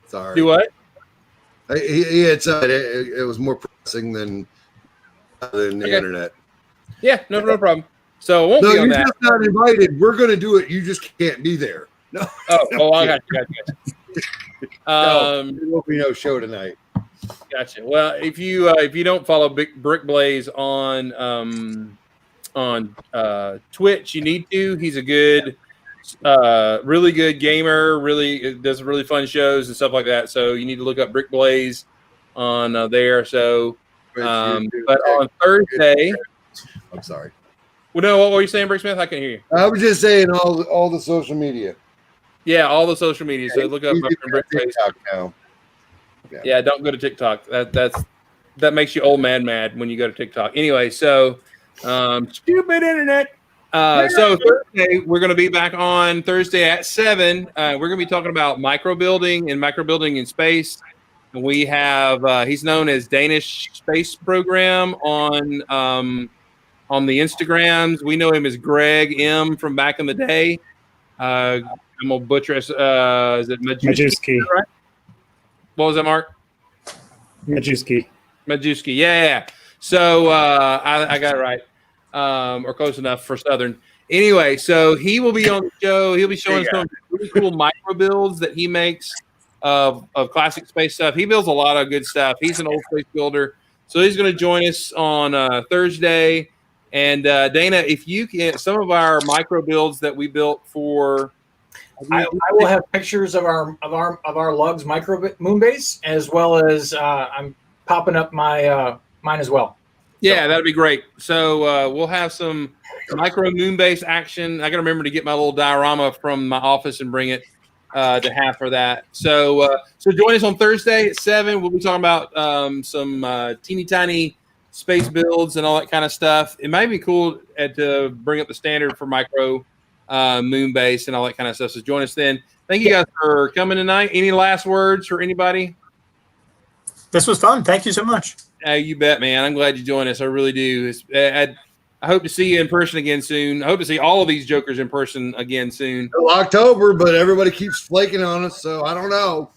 Sorry. Do what? He had said it was more pressing than the internet. Yeah, no problem. So I won't No, be on you're that. just not invited. We're going to do it. You just can't be there. No. I got you. No, there won't be no show tonight. Gotcha. Well, if you don't follow Brick Blaze on Twitch, you need to. He's a good, really good gamer. Really does really fun shows and stuff like that. So you need to look up Brick Blaze on there. So, but on Thursday, I'm sorry. Well, no, what were you saying, Brick Smith? I can't hear you. I was just saying all the social media. Yeah, all the social media. So look up Brick Blaze. Now. Yeah, don't go to TikTok. That makes you old man mad when you go to TikTok. Anyway, so stupid internet. So Thursday we're going to be back on Thursday at 7. We're going to be talking about microbuilding and microbuilding in space. And we have he's known as Danish Space Program on the Instagrams. We know him as Greg M from back in the day. I'm gonna butcher it. Is it Majewski? Right? What was that, Mark? Majewski. Yeah. So I got it right, or close enough for Southern. Anyway, so he will be on the show. He'll be showing some really cool micro builds that he makes of classic space stuff. He builds a lot of good stuff. He's an old space builder, so he's going to join us on Thursday. And Dana, if you can, some of our micro builds that we built for. I will have pictures of our lugs micro moon base, as well as I'm popping up my mine as well. Yeah, that'd be great. So we'll have some micro moon base action. I got to remember to get my little diorama from my office and bring it to have for that. So join us on Thursday at 7. We'll be talking about some teeny tiny space builds and all that kind of stuff. It might be cool to bring up the standard for micro moon base and all that kind of stuff. So join us then. Thank you guys for coming tonight. Any last words for anybody? This was fun. Thank you so much. You bet, man. I'm glad you joined us. I really do. I hope to see you in person again soon. I hope to see all of these jokers in person again soon. October, but everybody keeps flaking on us, so I don't know.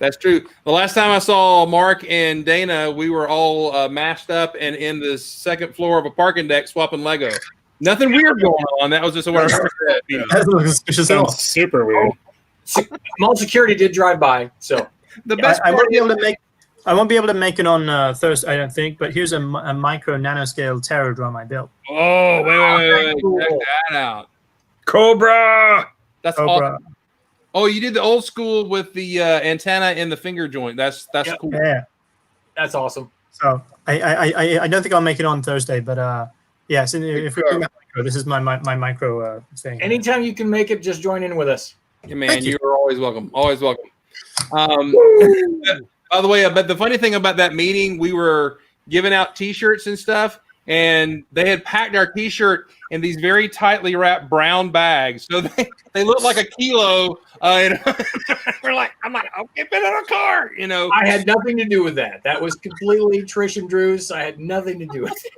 That's true. The last time I saw Mark and Dana, we were all mashed up and in the second floor of a parking deck swapping Lego. Nothing weird going on. That was just what I heard. Sounds super weird. Mall security did drive by, so the best. I won't be able to make it on Thursday, I don't think. But here's a micro nanoscale tarot drum I built. Oh, wait. Cool. Check that out. Cobra. That's Cobra. awesome. Oh, you did the old school with the antenna and the finger joint. That's cool. Yeah, that's awesome. So I don't think I'll make it on Thursday, but yes, if we're doing that micro, this is my micro thing. Anytime you can make it, just join in with us. Yeah, man, you're always welcome. Always welcome. By the way, but the funny thing about that meeting, we were giving out T-shirts and stuff, and they had packed our T-shirt in these very tightly wrapped brown bags, so they looked like a kilo. And I'm like, I'll get it in a car, you know. I had nothing to do with that. That was completely Trish and Drew's. I had nothing to do with it.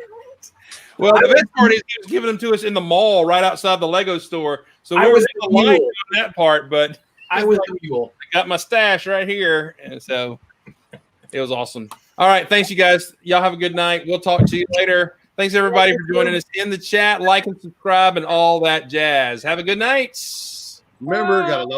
Well, the best part is he was giving them to us in the mall right outside the Lego store. So we were in the line on that part, but I was the mule. I got my stash right here, and so it was awesome. All right, thanks, you guys. Y'all have a good night. We'll talk to you later. Thanks, everybody, for joining us in the chat. Like and subscribe and all that jazz. Have a good night. Remember, gotta love